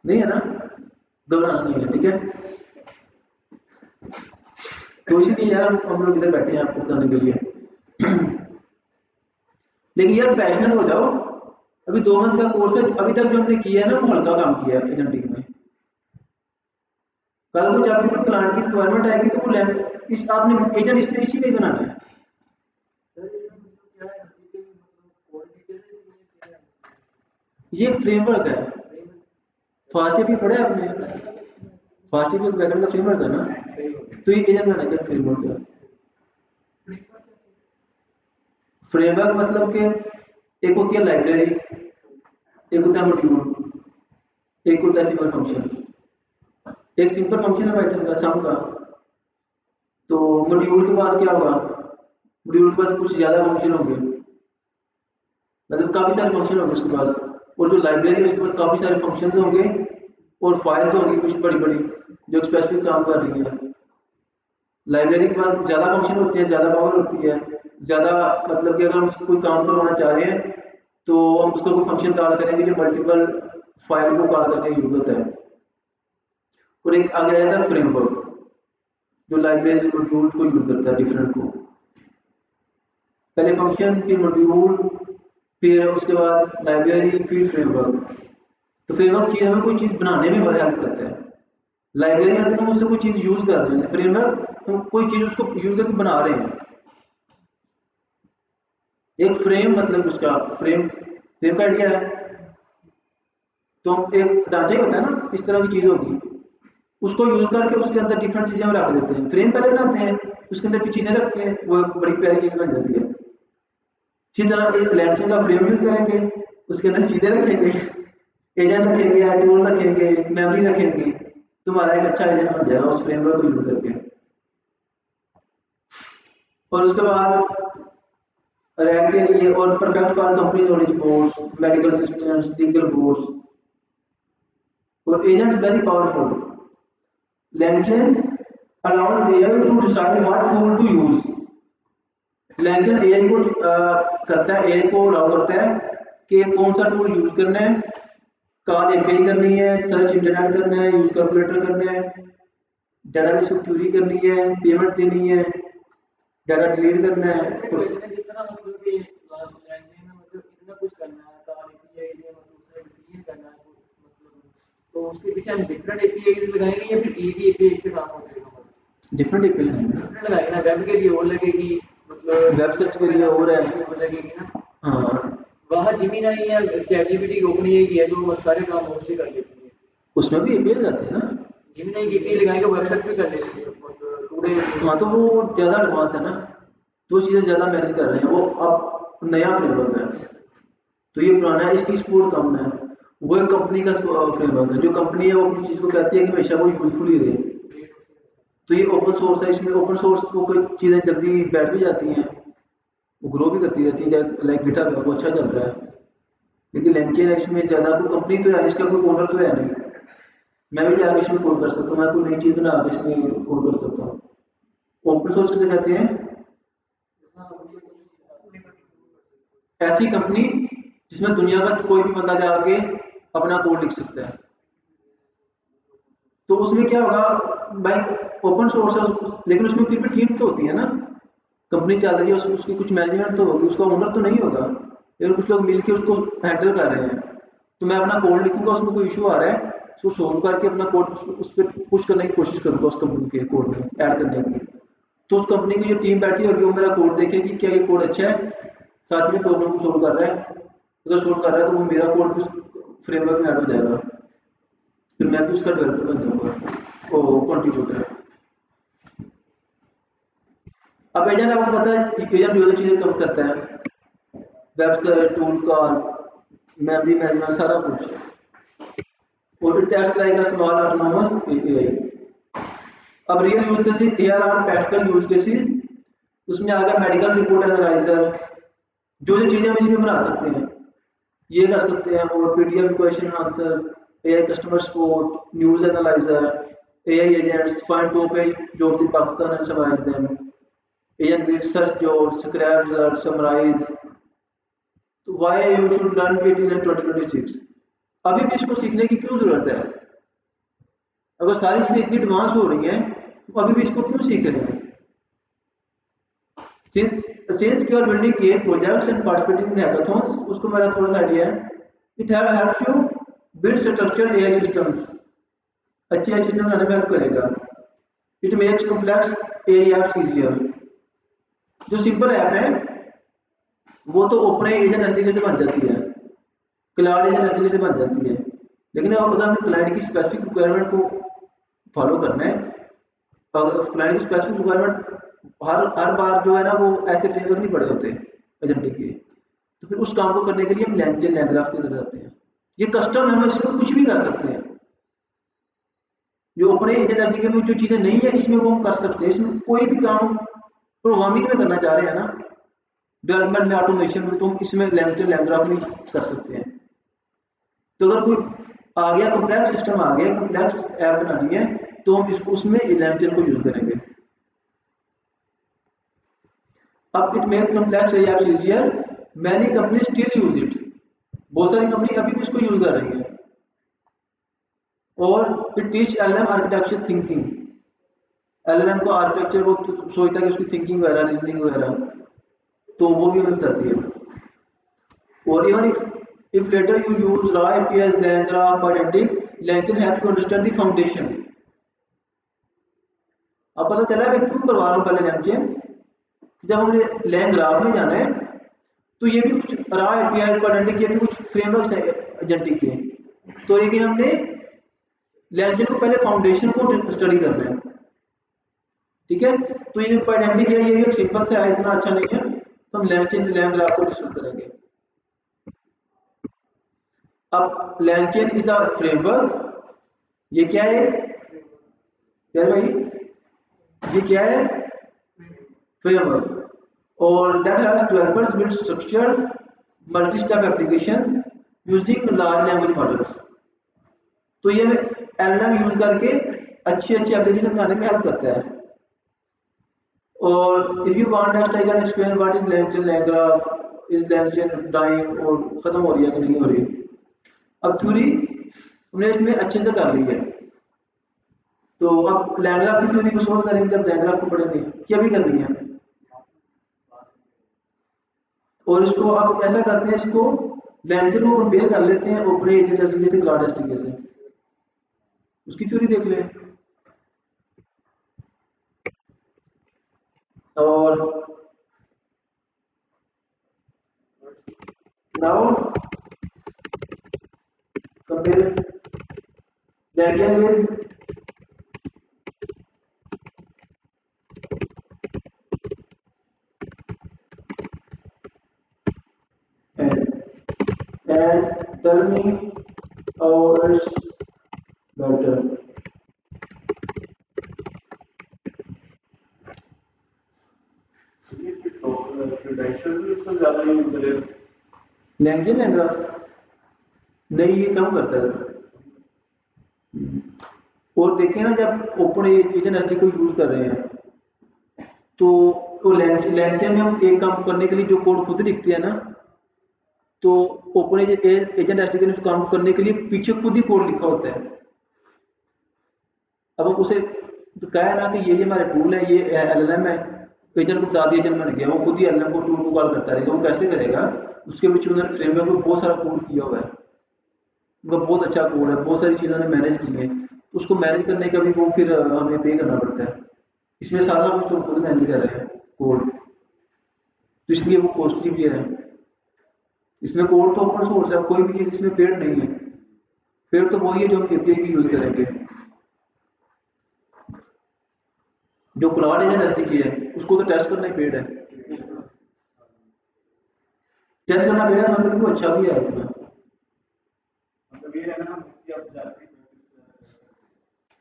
नहीं है ना, घबराना नहीं है, ठीक है। तो इसीलिए यार हम लोग इधर बैठे हैं आपको बताने के लिए। लेकिन यार पैशनेट हो जाओ, अभी 2 मंथ का कोर्स है, अभी तक जो हमने किया है ना वो हल्का काम किया है एजेंटिक में। कल को जब भी कोई क्लाइंट की रिक्वायरमेंट आएगी तो वो इस आपने एजेंट इसमें इसी में बनाना है। ये एक फ्रेमवर्क है, फास्ट एपी पढ़ा है आपने? फास्ट एपी बैकएंड का फ्रेमवर्क है ना, तो ये एजेंट बनाने का फ्रेमवर्क है। फ्रेमवर्क मतलब कि एक होती है लाइब्रेरी, एक होता है मॉड्यूल, एक होता है सिंपल फंक्शन। एक सिंपल फंक्शन है पाइथन का सम का, तो मॉड्यूल के पास क्या होगा, मॉड्यूल के पास कुछ ज़्यादा फंक्शन होंगे, मतलब काफ़ी सारे फंक्शन होंगे उसके पास। और जो लाइब्रेरी है उसके पास काफ़ी सारे फंक्शन होंगे और फाइल्स होंगी कुछ बड़ी बड़ी जो स्पेसिफिक काम कर रही है। लाइब्रेरी के पास ज़्यादा फंक्शन होते हैं, ज़्यादा पावर होती है, ज़्यादा, मतलब कि अगर हम कोई काम करवाना चाह रहे हैं तो हम उसको कोई फंक्शन कॉल करेंगे जो मल्टीपल फाइल को कॉल करके यूज होता है। और एक आ गया था फ्रेमवर्क जो लाइब्रेरी मॉड्यूल को यूज करता है डिफरेंट को, पहले फंक्शन फिर मॉड्यूल फिर उसके बाद लाइब्रेरी फिर फ्रेमवर्क। तो फ्रेमवर्क चीज़ हमें कोई चीज़ बनाने में बड़ा हेल्प करता है। लाइब्रेरी मतलब हम उससे कोई चीज़ यूज़ कर रहे हैं, फ्रेमवर्क हम कोई चीज़ उसको यूज़ करके बना रहे हैं। एक फ्रेम मतलब उसका फ्रेम फ्रेम का आइडिया है, तो हम एक ढांचा ही होता है ना, इस तरह की चीज़ होगी, उसको यूज़ करके उसके अंदर डिफरेंट चीज़ें हम रख देते हैं। फ्रेम पहले बनाते हैं, उसके अंदर भी चीज़ें रखते हैं, वो एक बड़ी प्यारी चीज़ बन जाती है। इसी तरह एक लैंटर्न का फ्रेम यूज़ करेंगे, उसके अंदर चीज़ें रखेंगे, एजेंट रखेंगे, टूल रखेंगे, मेमोरी रखेंगे, तो हमारा एक अच्छा एजेंट बन जाएगा उस फ्रेमवर्क को यूज़ करके। और उसके बाद रैंक के लिए और perfect for company knowledge boards, medical systems, legal boards. और agents very powerful, LangChain allows AI to decide what tool to use। LangChain AI को करता है, AI को अलाउ करता है कि कौन सा टूल यूज करना है, कॉल एपीआई करनी है, सर्च इंटरनेट करना है, यूज कैलकुलेटर करना है, डेटाबेस को क्यूरी करनी है, पेमेंट देनी है, डाटा डिलीट करना है। तो जिस तरह मतलब कि लैंग्वेज में मतलब इतना कुछ करना है, कार एपीआई में मतलब उसका डिसीजन करना है, मतलब तो उसके पीछे हम डिफरेंट एपीआई लगाएंगे या फिर एक ही एपीआई से काम हो जाएगा? डिफरेंट एपीआई लगाएंगे, डिफरेंट लगाएंगे ना, वेब के लिए और लगेगी, मतलब वेब सर्च के लिए और है, वो लगेगी ना। हाँ वहाँ जेमिनी या चैटजीपीटी की ओपन एआई की है जो सारे काम मोस्टली कर लेती है। उसमें भी एपीआई लगाते हैं ना, जेमिनी की एपीआई लगाएंगे, वेबसाइट भी कर लेती है मतलब टुडे। हाँ तो वो ज़्यादा एडवांस है ना, तो वो चीज़ें ज़्यादा मैनेज कर रहे हैं। वो अब नया फ्रेमवर्क है, तो ये पुराना है, इसकी सपोर्ट कम है। वो एक कंपनी का फ्रेमवर्क है, जो कंपनी है वो अपनी चीज़ को कहती है कि हमेशा वो यूजफुल ही रहे। तो ये ओपन सोर्स है, इसमें ओपन सोर्स को कोई चीज़ें जल्दी बैठ भी जाती हैं, वो ग्रो भी करती रहती है, लाइक गिटहब है वो अच्छा चल रहा है। लेकिन LangChain है, इसमें ज़्यादा कोई कंपनी तो है, इसका कोई कोडर तो है नहीं, मैं भी जाकर इसमें कोड कर सकता हूँ, मैं कोई नई चीज़ बना के इसमें कोड कर सकता हूँ। ओपन सोर्स किसे कहते हैं? ऐसी कंपनी जिसमें दुनिया का कोई भी बंदा जाके अपना कोड लिख सकता है। तो उसमें क्या होगा भाई, ओपन सोर्स है लेकिन उसमें फिर भी टीम तो होती है ना, कंपनी चल रही है, उसकी कुछ मैनेजमेंट तो होगी, उसका ओनर तो नहीं होगा, लेकिन कुछ लोग मिलके उसको हैंडल कर रहे हैं। तो मैं अपना कोड लिखूंगा, उसमें कोई इशू आ रहा है, उसको सोल्व करके अपना कोड उस पर पुश करने की कोशिश करूंगा, उस कंपनी के कोड में ऐड करने की। तो उस कंपनी की जो टीम बैठी होगी वो मेरा कोड देखेगी, क्या ये कोड अच्छा है, साथ में प्रॉब्लम को सोल्व कर रहा है, अगर सोल्व कर रहा है तो वो मेरा कोड भी फ्रेमवर्क में ऐड हो जाएगा, फिर मैं भी उसका डेवलपर बन जाऊंगा, ओ कंट्रीब्यूटर। अब एजेंट आपको पता है, एजेंट जो चीज़ें कम करता है, website, tool call, memory management, सारा कुछ। और test like a small autonomous AI. अब real use cases, or practical use cases, उसमें आ गया मेडिकल रिपोर्ट एनालाइजर, जो जो चीज़ें हम इसमें बना सकते हैं ये कर सकते हैं। और PDF question answers, AI customer support, news analyser, AI agents, find topic जो of the Pakistan and summarise them, agent will search जो स्क्रैप रिजल्ट समराइज। तो why you should learn it in 2026। अभी भी इसको सीखने की क्यों जरूरत है? अगर सारी चीजें इतनी एडवांस हो रही हैं तो अभी भी इसको क्यों सीख रहे हैं? Since you are building AI projects and participating in hackathons, उसको मेरा थोड़ा सा आइडिया है, it helps you build structured AI systems, अच्छी AI सिस्टम बनाने में हेल्प करेगा। It makes complex AI apps easier। जो सिंपल ऐप है वो तो ओपन एजेंट एसडीके से बन जाती है, क्लाउड एजेंट एसडीके से बन जाती है, लेकिन अगर हमें क्लाइंट की स्पेसिफिक रिक्वायरमेंट को फॉलो करना है, अगर क्लाइंट की स्पेसिफिक रिक्वायरमेंट हर हर बार जो है ना वो ऐसे फ्रेमवर्क नहीं पड़े होते, एजेंटिक के। तो फिर उस काम को करने के लिए हम लैंगचेन लैंग्राफ की तरफ जाते हैं। ये कस्टम है, हम इसमें कुछ भी कर सकते हैं। जो अपने एजेंट एसडीके में जो चीज़ें नहीं है इसमें वो हम कर सकते हैं। इसमें कोई भी काम प्रोग्रामिंग में करना चाह रहे हैं ना, डेवलपमेंट में, ऑटोमेशन में, तो हम इसमें लैंगचेन लैंग्राफ में कर सकते हैं। तो अगर कोई आ गया, कॉम्प्लेक्स सिस्टम आ गया, कॉम्प्लेक्स ऐप बनानी है, तो हम इसको उसमें लैंगचेन को यूज करेंगे। अब it make complex apps easier, many company still use it, बहुत सारी कंपनी अभी भी इसको यूज कर रही है। और it teach LM architecture thinking, LM को आर्किटेक्चर वो सोचता है कि उसकी थिंकिंग वगैरह, रीजनिंग वगैरह, तो वो भी हमें बताती है। और even if later you use raw APIs, LangGraph or Etic, LangChain helps you understand the foundation। अब पता चला मैं क्यों करवा रहा हूँ पहले LangChain, जब हमने LangGraph में जाना है तो ये भी कुछ raw APIs और Etic, ये भी कुछ फ्रेमवर्क्स है एजेंटिक के, तो लेकिन हमने LangChain को पहले फाउंडेशन को स्टडी करना है, ठीक है। तो ये पेडेंटिक है, ये भी एक सिंपल से है, इतना अच्छा नहीं है, तो हम LangChain LangGraph को डिस्कस करेंगे। अब LangChain इज अ फ्रेमवर्क, ये क्या है यार भाई, ये क्या है, फ्रेमवर्क, और that helps developers build structured multi step applications using large language models. तो ये एलएलएम यूज करके अच्छी अच्छी एप्लीकेशन बनाने में हेल्प करता है। और if you want next I can explain what is LangChain LangGraph, is LangChain dying और खत्म हो रही है कि नहीं हो रही। अब थ्योरी हमने इसमें अच्छे से कर ली है, तो अब LangGraph की थ्योरी को सोल्व करेंगे जब LangGraph को पढ़ेंगे, क्या भी करनी है। और इसको अब ऐसा करते हैं, इसको LangChain को कंपेयर कर लेते हैं ओपन एजेंट एसडीके से, क्लाउड एसडीके से, उसकी थ्योरी देख लें। और now compare LangChain with and tell me how it's better। LangChain LangGraph नहीं, ये कम करता है। और देखें ना, जब ओपन एजेंट एसडी को यूज कर रहे हैं तो वो LangChain में हम एक काम करने के लिए जो कोड खुद लिखते हैं ना, तो ओपन एजेंट एसडी ने उस काम करने के लिए पीछे खुद ही कोड लिखा होता है। अब हम उसे तो कहा ना कि ये हमारे टूल है, ये एलएलएम है, एजेंट को बता दिया, एजेंट बन गया, वो खुद ही एलएलएम को, टूल को कॉल करता रहेगा। वो कैसे करेगा, उसके पीछे उन्होंने फ्रेमवर्क में बहुत सारा कोड किया हुआ है, उनका बहुत अच्छा कोड है, बहुत सारी चीज़ों ने मैनेज की है, तो उसको मैनेज करने का भी वो फिर हमें पे करना पड़ता है। इसमें सारा कुछ तो खुद मैनेज कर रहे हैं कोड, तो इसलिए वो कॉस्टली भी है। इसमें कोड तो ओपन सोर्स है, कोई भी चीज़ इसमें पेड नहीं है, पेड तो वही है जो हम एपीआई की यूज करेंगे। जो क्लाउड एजेंट एसडीके है उसको तो टेस्ट करना ही पेड है, टेस्ट करना पेड है, मतलब वो अच्छा भी है इतना।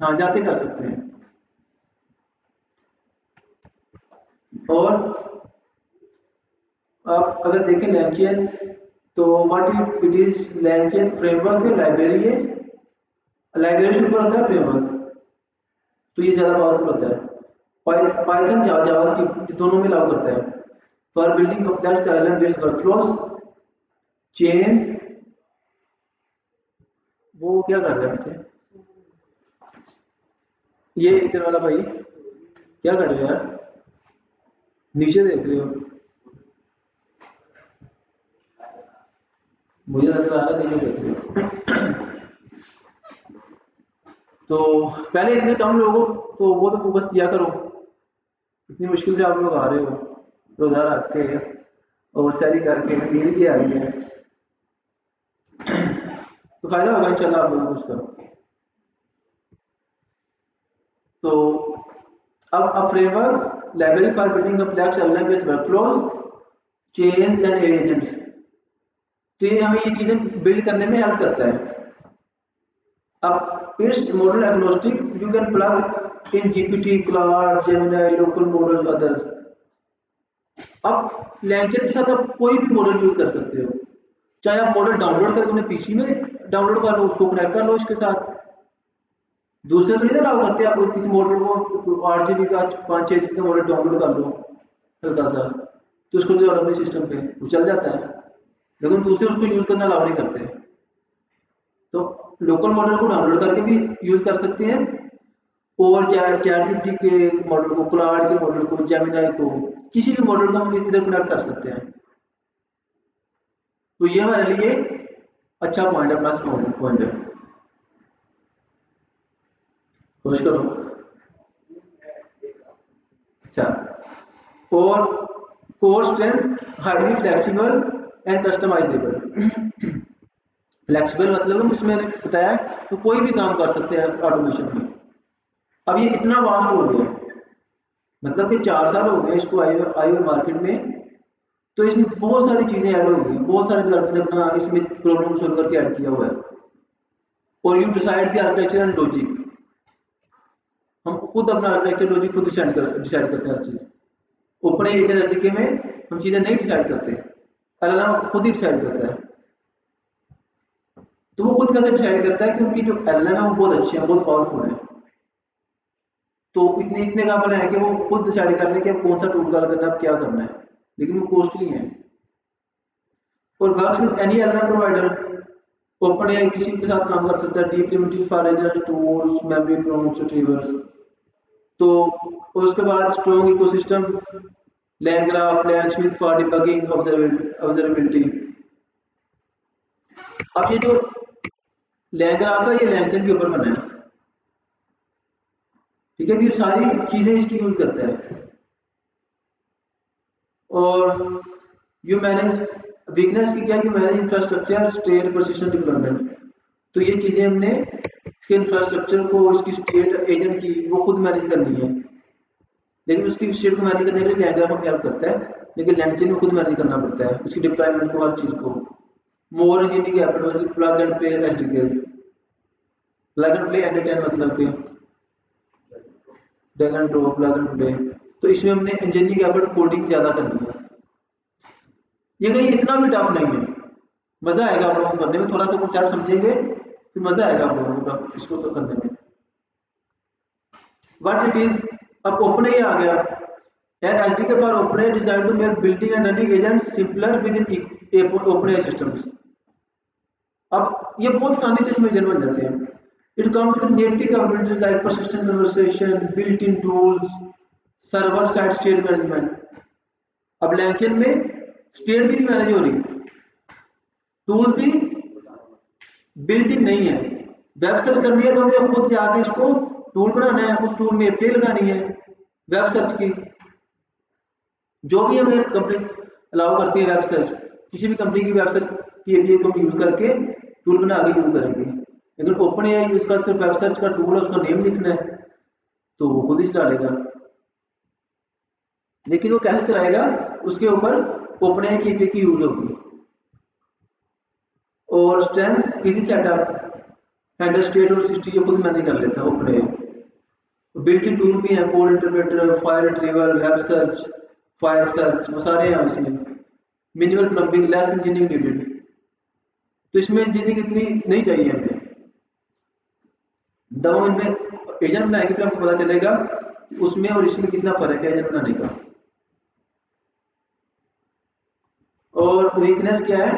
हाँ, जाते कर सकते हैं। और आप अगर देखें LangChain, तो what it is, LangChain framework है, लाइब्रेरी है, लाइब्रेरी से ऊपर होता है फ्रेमवर्क, तो ये ज़्यादा पावरफुल होता है। पाइथन जावास्क्रिप्ट दोनों में लागू करता है for building complex LLM based workflows chains. वो क्या कर रहा है पीछे, ये इधर वाला भाई क्या कर रहे हो यार, नीचे देख रहे हो, मुझे नजर आ रहा है नीचे देख रहे हो। तो पहले इतने कम लोगों, तो वो तो फोकस किया करो, इतनी मुश्किल से आप लोग आ रहे हो रोजा रख के और सैरी करके, नींद भी आ रही है, तो फायदा होगा इंशाल्लाह आप लोगों को उसका। तो अब framework, library for building complex LLM based workflows, chains and agents, तो ये हमें ये चीज़ें बिल्ड करने में हेल्प करता है। अब it's model agnostic, you can plug in GPT, cloud, Gemini, local models, others. अब लैंचर के साथ आप कोई भी मॉडल यूज कर सकते हो, चाहे आप मॉडल डाउनलोड करके अपने पीसी में डाउनलोड कर लो, उसको कनेक्ट कर लो इसके साथ। दूसरे तो नहीं अलाउ करते आप किसी मॉडल को 8 GB का 5-6 GB का मॉडल डाउनलोड कर लो हल्का सा, तो उसको जो अपने सिस्टम पे वो चल जाता है, लेकिन दूसरे उसको यूज करना अलाउ नहीं करते। तो लोकल मॉडल को डाउनलोड करके भी यूज कर सकते हैं, और चैट जीपीटी के मॉडल को, क्लाउड के मॉडल को, जेमिनी को, किसी भी मॉडल को हम इधर कनेक्ट कर सकते हैं। तो ये हमारे लिए अच्छा पॉइंट है, प्लस पॉइंट है। कोशिश करो। अच्छा, और core strengths highly flexible and customisable. Flexible मतलब हम इसमें बताया तो कोई भी काम कर सकते हैं ऑटोमेशन में। अब ये इतना वास्ट हो गया, मतलब कि 4 साल हो गए इसको आए हुए मार्केट में, तो इसमें बहुत सारी चीज़ें ऐड हो गई हैं, बहुत सारे डेवलपर ने अपना इसमें प्रॉब्लम सोल्व करके ऐड किया हुआ है। और you decide the architecture and logic, हम खुद अपना आर्किटेक्चर लॉजिक खुद डिसाइड करते हैं हर चीज़। ओपन एजेंट एसडीके में हम चीज़ें नहीं डिसाइड करते, एलएलएम खुद ही डिसाइड करता है। तो वो खुद कैसे डिसाइड करता है कि उनकी जो एलएलएम है वो बहुत अच्छे हैं, बहुत पावरफुल है, तो इतने इतने काबिल है कि वो खुद डिसाइड कर ले कि अब कौन सा टूल कॉल करना है, अब क्या करना है, लेकिन वो कॉस्टली है। और works with any LLM provider, open AI किसी के साथ काम कर सकता है, deep primitive for result tools, memory prompts, retrievers. तो और उसके बाद strong ecosystem, LangGraph, LangSmith for debugging, observability. अब ये जो LangGraph है ये LangChain के ऊपर बना है, ठीक है, ये सारी चीजें इसकी यूज करता है। और यू मैनेज, वीकनेस की क्या है, you manage infrastructure state provision deployment. तो ये चीजें हमने इसके इंफ्रास्ट्रक्चर को, इसकी स्टेट एजेंट की वो खुद मैनेज करनी है, लेकिन उसकी स्टेट को मैनेज करने के लिए LangGraph हमें हेल्प करता है, लेकिन LangChain में खुद मैनेज करना पड़ता है इसकी डिप्लॉयमेंट को, हर चीज को। More engineering effort versus plug and play SDKs. Plug and play and मतलब कि drag and drop, plug and play, तो इसमें हमने इंजीनियरिंग एफर्ट कोडिंग ज्यादा करनी है। ये कहीं इतना भी टफ नहीं है, मजा आएगा आप लोगों को करने में, थोड़ा सा कुछ आप समझेंगे फिर मजा आएगा आप लोगों को इसको तो करने में। व्हाट इट इज, अब ओपन ही आ गया, and SDK for open design to make building and running agents simpler with in open systems. अब ये बहुत आसानी से इसमें एजेंट बन जाते हैं। It comes with native capabilities like persistent conversation, built in tools, server side state management. अब LangChain में स्टेट भी नहीं मैनेज हो रही, टूल भी बिल्ट इन नहीं है। वेब सर्च करनी है तो हमें खुद जाके इसको टूल बनाना है, उस टूल में एपीआई लगानी है वेब सर्च की, जो भी हमें कंपनी अलाउ करती है वेब सर्च, किसी भी कंपनी की वेब सर्च की एपीआई को हम यूज करके टूल बना के यूज करेंगे। लेकिन ओपन एआई उसका सिर्फ वेब सर्च का टूल है, उसका नेम लिखना है तो वो खुद ही चला लेगा, लेकिन वो कैसे चलाएगा उसके ऊपर ओपन एआई की एपीआई की यूज होगी। और strengths, easy setup, handle state और सिस्टम ये खुद मैनेज कर लेता है open AI. Built in tool भी है, code interpreter, file retrieval, web search, file search, वो सारे हैं इसमें। Minimal plumbing, less engineering needed, तो इसमें इंजीनियरिंग इतनी नहीं चाहिए हमें। जब हम इनमें एजेंट बनाएंगे तो आपको पता चलेगा कि उसमें और इसमें कितना फर्क है एजेंट बनाने का। और वीकनेस क्या है,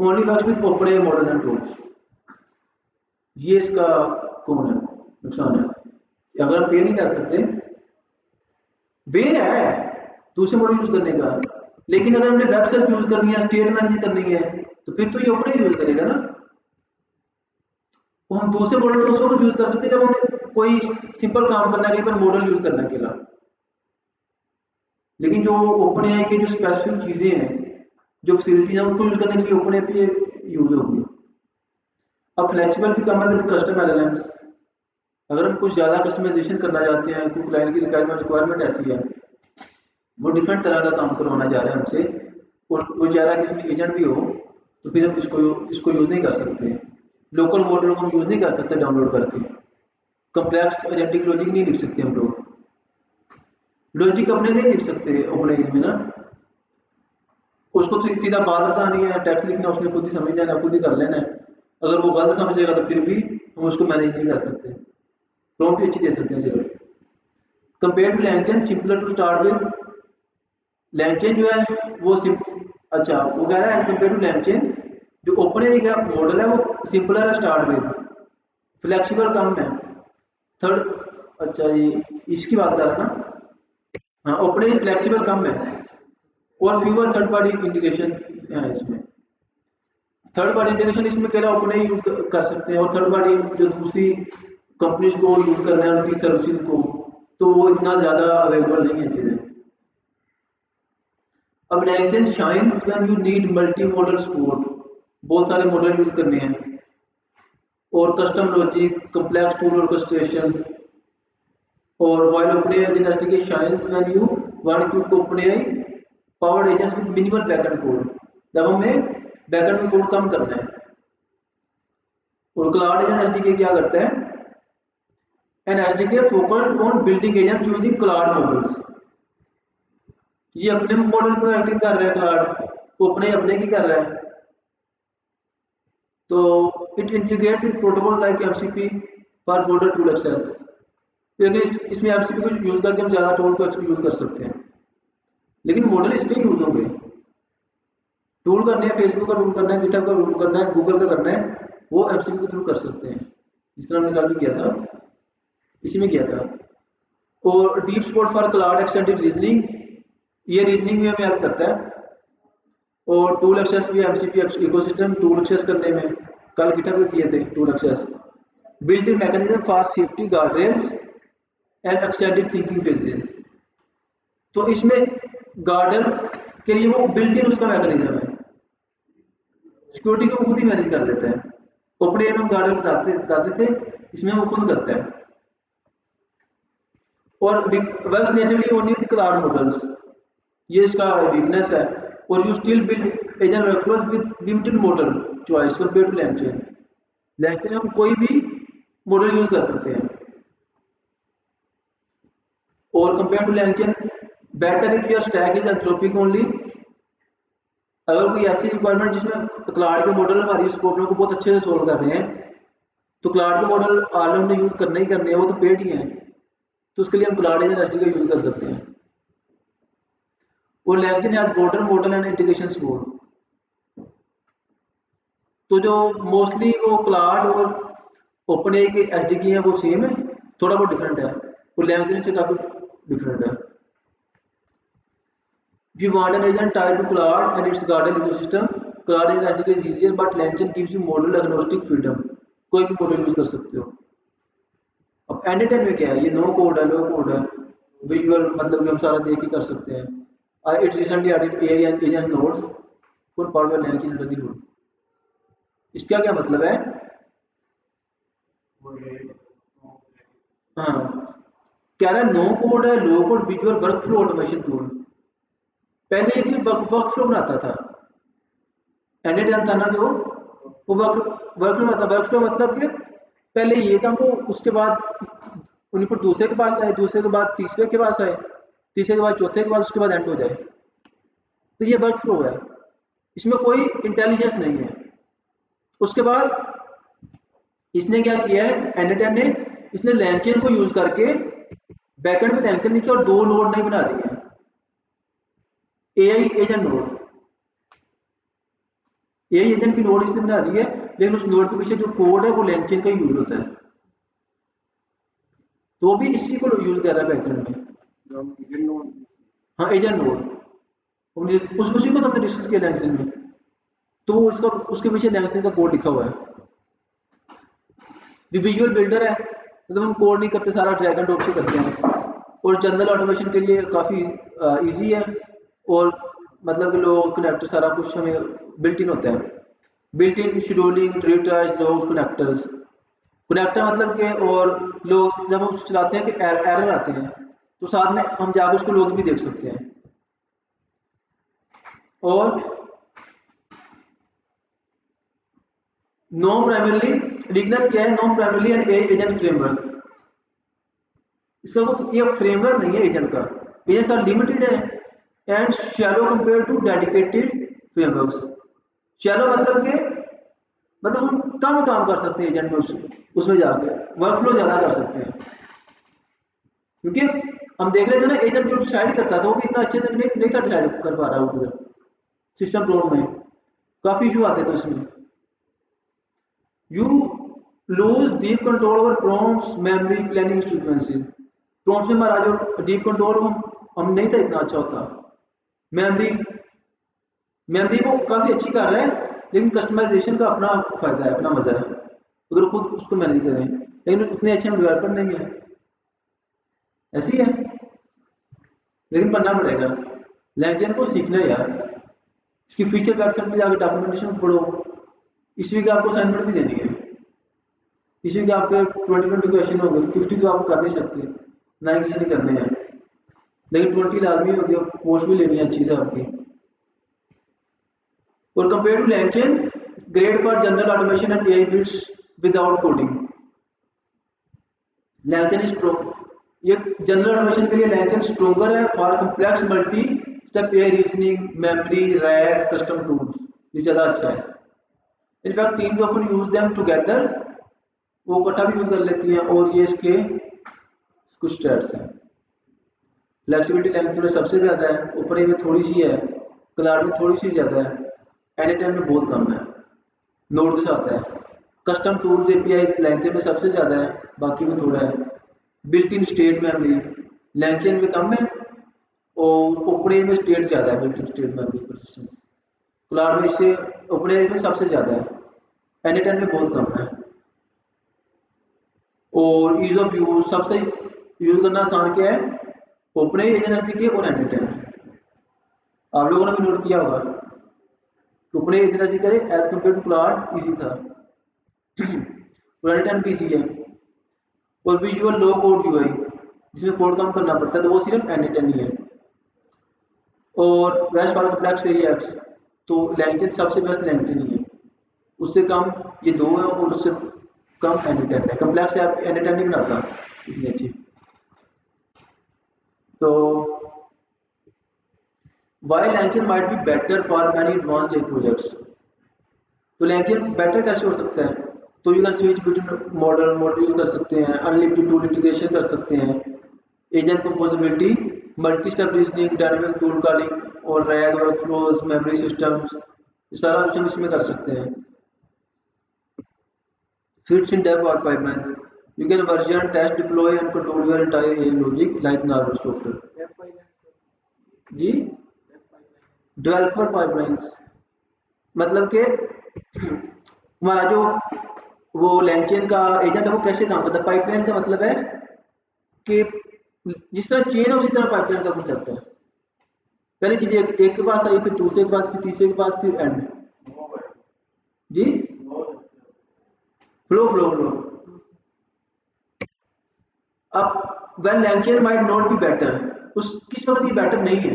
only works with open AI model and tools, ये इसका कौन है नुकसान है। अगर हम पे नहीं कर सकते, वे है दूसरे मॉडल यूज करने का, लेकिन अगर हमने वेब सर्च यूज करनी है, स्टेट मैनेज करनी है, तो फिर तो ये ओपन एआई यूज करेगा ना। तो हम दूसरे मॉडल तो उस वक्त यूज कर सकते हैं जब हमें कोई सिंपल काम करना है, कहीं पर मॉडल यूज करना है अकेला। लेकिन जो ओपन एआई की जो स्पेसिफिक चीजें हैं, जो फैसिलिटीज हैं, उनको यूज करने के लिए ओपन एआई यूज होगी। अब फ्लेक्सिबल भी कम है विद कस्टम एलएलएम्स। अगर हम कुछ ज्यादा कस्टमाइजेशन करना चाहते हैं, कोई क्लाइंट की रिक्वायरमेंट ऐसी है, वो डिफरेंट तरह का काम करवाना चाह रहे हैं हमसे, और वो चाह रहा है कि इसमें एजेंट भी हो, तो फिर हम इसको यूज़ नहीं कर सकते। लोकल मॉडल को हम यूज़ नहीं कर सकते डाउनलोड करके। कम्प्लेक्स एजेंटिक लॉजिक नहीं लिख सकते हम लोग, लॉजिक अपने नहीं लिख सकते अपने में ना, उसको तो सीधा बात बतानी है, टेक्स्ट लिखना उसने खुद ही समझ जाना, खुद ही कर लेना है। अगर वो गलत समझेगा तो फिर भी हम उसको मैनेज नहीं कर सकते, प्रॉम्प्ट भी अच्छी दे सकते हैं सिर्फ। Compare to language simpler to start with, language जो है वो अच्छा वो कह रहा है एज कम्पेयर टू लैंग्वेज जो ओपन एआई का मॉडल है वो सिंपलर है स्टार्ट विद, फ्लेक्सिबल कम है। थर्ड, अच्छा ये इसकी बात कर रहा है ना, हाँ ओपन एआई फ्लेक्सिबल कम है और फ्यूअर थर्ड पार्टी इंटीग्रेशन है इसमें। थर्ड पार्टी इंटीग्रेशन इसमें कह रहा ओपन एआई यूज कर सकते हैं, और थर्ड पार्टी जो दूसरी कंपनीज को यूज करना है उनकी सर्विसेज को, तो वो इतना ज़्यादा अवेलेबल नहीं है चीज़ें। अब language shines when you need multi modal support, बहुत सारे मॉडल यूज करने हैं, और custom logic, complex tool orchestration, और while OpenAI investigate shines when you want to OpenAI powered agents with minimal backend code, जब हमें बैकएंड में code कम करना है। और क्लाउड एजेंट एसडीके क्या करता है, an SDK focused on building agent using Claude models, ये अपने मॉडल को एक्टिंग कर रहा है, क्लाउड अपने की कर रहा है। तो it integrates with protocol like MCP for broader tool access, लेकिन इसमें एमसीपी को यूज करके हम ज़्यादा टूल को यूज कर सकते हैं, लेकिन मॉडल इसके यूज होंगे। टूल करने हैं, फेसबुक का टूल करना है, गिटहब का टूल करना है, गूगल का करना है, वो एमसीपी के थ्रू कर सकते हैं, जिस तरह हमने कल भी किया था, इसी में किया था। और deep spot for Claude extended reasoning, ये रीजनिंग में हमें हेल्प करता है। और टूल एक्सेस भी एमसीपी इकोसिस्टम टूल एक्सेस करने में, कल गिटहब के किए थे tool access. Built in mechanism for safety guardrails and extended thinking phases, तो इसमें गार्डर के लिए वो बिल्ट इन उसका मैकेनिज्म है, सिक्योरिटी को खुद ही मैनेज कर लेता है। ओपन एआई में हम गार्डर बताते थे, इसमें वो खुद करता है। और works natively only with Claude models, ये इसका वीकनेस है। और you still build agent workflows with limited model choice compare to language, language में हम कोई भी मॉडल यूज कर सकते हैं। और compare to language better if your stack is Anthropic only, अगर कोई ऐसी रिक्वायरमेंट जिसमें क्लाउड के मॉडल हमारी इस प्रॉब्लम को बहुत अच्छे से सोल्व कर रहे हैं, तो क्लाउड के मॉडल ऑल हमने यूज करने ही करने हैं, वो तो पेड ही हैं, तो उसके लिए हम क्लाउड एजेंट एसडीके का यूज कर सकते हैं। और language has broader model and integration support, तो जो मोस्टली वो क्लाउड और ओपन एआई के एसडीके हैं वो सेम है, थोड़ा बहुत डिफरेंट है, वो लैंग्वेज से काफी डिफरेंट है। If you want an agent tied to Claude and its Gradle ecosystem, Claude Agent SDK is easier, but LangChain gives you model agnostic freedom. कोई भी मॉडल यूज कर सकते हो। अब एंड टू एंड में क्या है, ये नो कोड है, लो कोड है, विजुअल मतलब कि हम सारा देख के कर सकते हैं। It recently added AI and agent nodes for power LangChain under the hood. इसका क्या मतलब है, हाँ कह रहा है नो कोड है, low code visual workflow automation tool. पहले ये सिर्फ वर्कफ्लो बनाता था, एंड था ना जो, वो वर्कफ्लो में था। वर्कफ्लो मतलब कि पहले ये था वो, उसके बाद इनपुट दूसरे के पास आए, दूसरे के बाद तीसरे के पास आए, तीसरे के बाद चौथे के बाद उसके बाद एंड हो जाए, तो ये वर्कफ्लो है, इसमें कोई इंटेलिजेंस नहीं है। उसके बाद इसने क्या किया है, एंड ने इसने LangChain को यूज करके बैकएंड में LangChain लिखे और दो नोड नहीं बना दिए, AI agent node, AI agent की नोड इसने बना दी है, लेकिन उस नोड के पीछे जो कोड है वो LangChain का यूज होता है, तो भी इसी को यूज कर रहा है बैकएंड में। हाँ एजेंट नोड, उसी को तो हमने डिस्कस किया LangChain में, तो वो इसका उसके पीछे LangChain का कोड लिखा हुआ है। विजुअल बिल्डर है, मतलब हम कोड नहीं करते, सारा ड्रैग एंड ड्रॉप से करते हैं, और जनरल ऑटोमेशन के लिए काफ़ी इजी है, और मतलब कि लोग कनेक्टर सारा कुछ हमें बिल्ट इन होता है, built in scheduling, tree tries, लोग कनेक्टर्स, कनेक्टर मतलब कि, और लोग जब हम चलाते हैं कि एरर आते हैं तो साथ में हम जाकर उसको लोग भी देख सकते हैं। और नॉन प्राइमरली वीकनेस क्या है, non primarily and agent framework. इसका वो ये फ्रेमवर्क नहीं है एजेंट का, एजेंट्स आर लिमिटेड है and shallow compare to dedicated frameworks. Shallow मतलब के मतलब हम कम काम कर सकते हैं एजेंट में, उसमें जाके वर्क फ्लो ज़्यादा कर सकते हैं, क्योंकि हम देख रहे थे ना एजेंट जो डिसाइड करता था वो भी इतना अच्छे से नहीं था डिसाइड कर पा रहा है उधर सिस्टम क्लोन में, काफ़ी इशू आते थे उसमें। You lose deep control over prompts memory planning sequences. Prompts में हमारा जो डीप कंट्रोल हम नहीं था इतना अच्छा होता। मेमोरी मेमोरी वो काफ़ी अच्छी कर रहा है, लेकिन कस्टमाइजेशन का अपना फ़ायदा है, अपना मज़ा है अगर खुद उसको मैनेज करें, लेकिन उतने अच्छे हम डेवलपर नहीं है, ऐसी है, लेकिन पढ़ना पड़ेगा। लैंग्वेज को सीखना है यार, इसकी फीचर वेबसाइट पे जाकर डॉक्यूमेंटेशन पढ़ो। इस वीक आपको असाइनमेंट भी देनी है, इस वीक आपके 20 क्वेश्चन हो गए, 50 तो आप कर नहीं सकते, ना ही किसी ने करने हैं, लेकिन 20 लाजमी हो गया, पोस्ट भी लेनी है अच्छी से आपकी। और compare to LangChain grade for general automation and AI bits without coding. LangChain is strong, ये जनरल ऑटोमेशन के लिए लैंगचेन स्ट्रोंगर है for complex multi step AI reasoning memory RAG custom tools, ये ज़्यादा अच्छा है। In fact teams often use them together, वो इकट्ठा भी यूज कर लेती हैं। और ये इसके कुछ स्टेट्स हैं। फ्लेक्सिबिलिटी लैंग्वेज में सबसे ज़्यादा है, ऊपरी में थोड़ी सी है, क्लाउड में थोड़ी सी ज़्यादा है, एनीटाइम में बहुत कम है, नोड के साथ है। कस्टम टूल्स एपीआई इस लैंग्वेज में सबसे ज़्यादा है, बाकी में थोड़ा है। Built in state memory language में कम है और ऊपरी में स्टेट ज़्यादा है, built in state memory persistence. Cloud में इससे ऊपरी में सबसे ज़्यादा है, एनीटाइम में बहुत कम है। और ईज ऑफ यूज सबसे यूज करना आसान क्या है, ओपन एजेंसी और एनीटाइम। आप लोगों ने भी नोट किया होगा कि ओपन एजेंसी करे as compare to Claude easy था और एनीटाइम भी इजी है। और विजुअल लो कोड यूआई जिसमें कोड कम करना पड़ता है, तो वो सिर्फ एनीटाइम ही है। और best for complex area apps, तो लैंग्वेज सबसे बेस्ट लैंग्वेज नहीं है, उससे कम ये दो है और उससे कम एनीटाइम है। कम्प्लेक्स ऐप एनीटाइम नहीं बनाता इतनी अच्छी। तो why language might be better for many advanced AI projects, तो लैंग्वेज बेटर कैसे हो सकता है, तो you can switch between model use कर सकते हैं, अनलिमिटेड टूल इंटीग्रेशन कर सकते हैं, agent composability, multi step reasoning, dynamic tool calling और रैग वर्कफ्लोज, मेमोरी सिस्टम्स, ये सारा ऑप्शन इसमें कर सकते हैं। Fits in dev or pipelines. You can version, test, deploy, and control your entire AI logic like normal software. Web pipeline, जी, web pipeline. Developer pipelines मतलब कि हमारा जो वो लैंचेन का एजेंट है वो कैसे काम करता है। पाइपलाइन का मतलब है कि जिस तरह चेन है उसी तरह पाइपलाइन का कंसेप्ट है। पहली चीज एक के पास आई, फिर दूसरे के पास, फिर तीसरे के पास, फिर एंड। जी, फ्लो। अब when LangChain might not be better, उस किस वक्त ये बेटर नहीं है।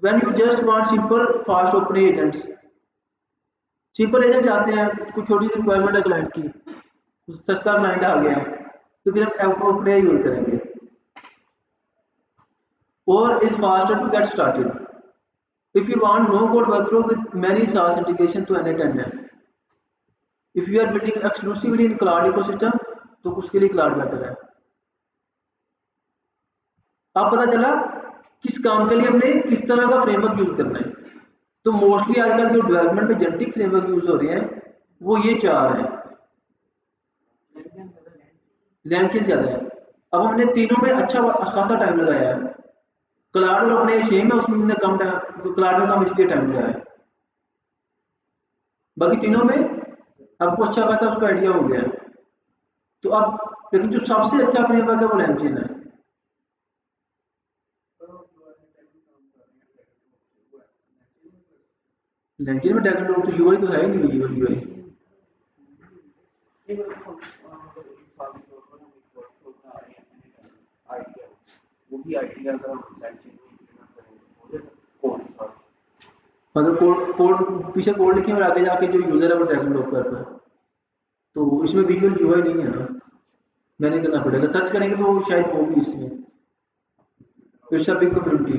when you just want simple fast open agents, simple agent चाहते हैं, कुछ छोटी सी रिक्वायरमेंट है क्लाइंट की, सस्ता क्लाइंट आ गया तो फिर हम ओपन एआई यूज करेंगे। और is faster to get started if you want no code workflow with many SaaS integration to any tenant. If you are building exclusively in cloud ecosystem तो उसके लिए क्लाउड बेटर है। अब पता चला किस काम के लिए हमने किस तरह का फ्रेमवर्क यूज करना है। तो मोस्टली आजकल जो डेवलपमेंट में जेनेटिक फ्रेमवर्क यूज हो रहे हैं वो ये चार हैं, लैंग्वेज ज्यादा है। अब हमने तीनों में अच्छा खासा टाइम लगाया है। क्लाउड और अपने सेम है, उसमें हमने कम टाइम, क्लाउड में कम इसलिए टाइम लगाया है, बाकी तीनों में आपको अच्छा खासा उसका आइडिया हो गया है। तो अब लेकिन जो सबसे अच्छा फ्रेमवर्क है वो लैंग्वेज है। लैंग्वेज में ड्रैगन डॉग तो यूआई तो है ही नहीं, विजुअल यूआई। ये मतलब इंसान के तौर पर हम एक वर्कफ्लो बना रहे हैं, आइडिया, वो भी आइडिया अगर हम लैंग्वेज में इम्प्लीमेंट करेंगे हो जाएगा कोड के साथ। मतलब कोड कोड पीछे कोड लिखे और आगे जाके जो यूजर है वो ड्रैग एंड ड्रॉप कर रहा है। तो इसमें विजुअल यूआई नहीं है ना, मैंने करना पड़ेगा, सर्च करेंगे तो शायद होगी इसमें। इट्स अ बिग कम्युनिटी,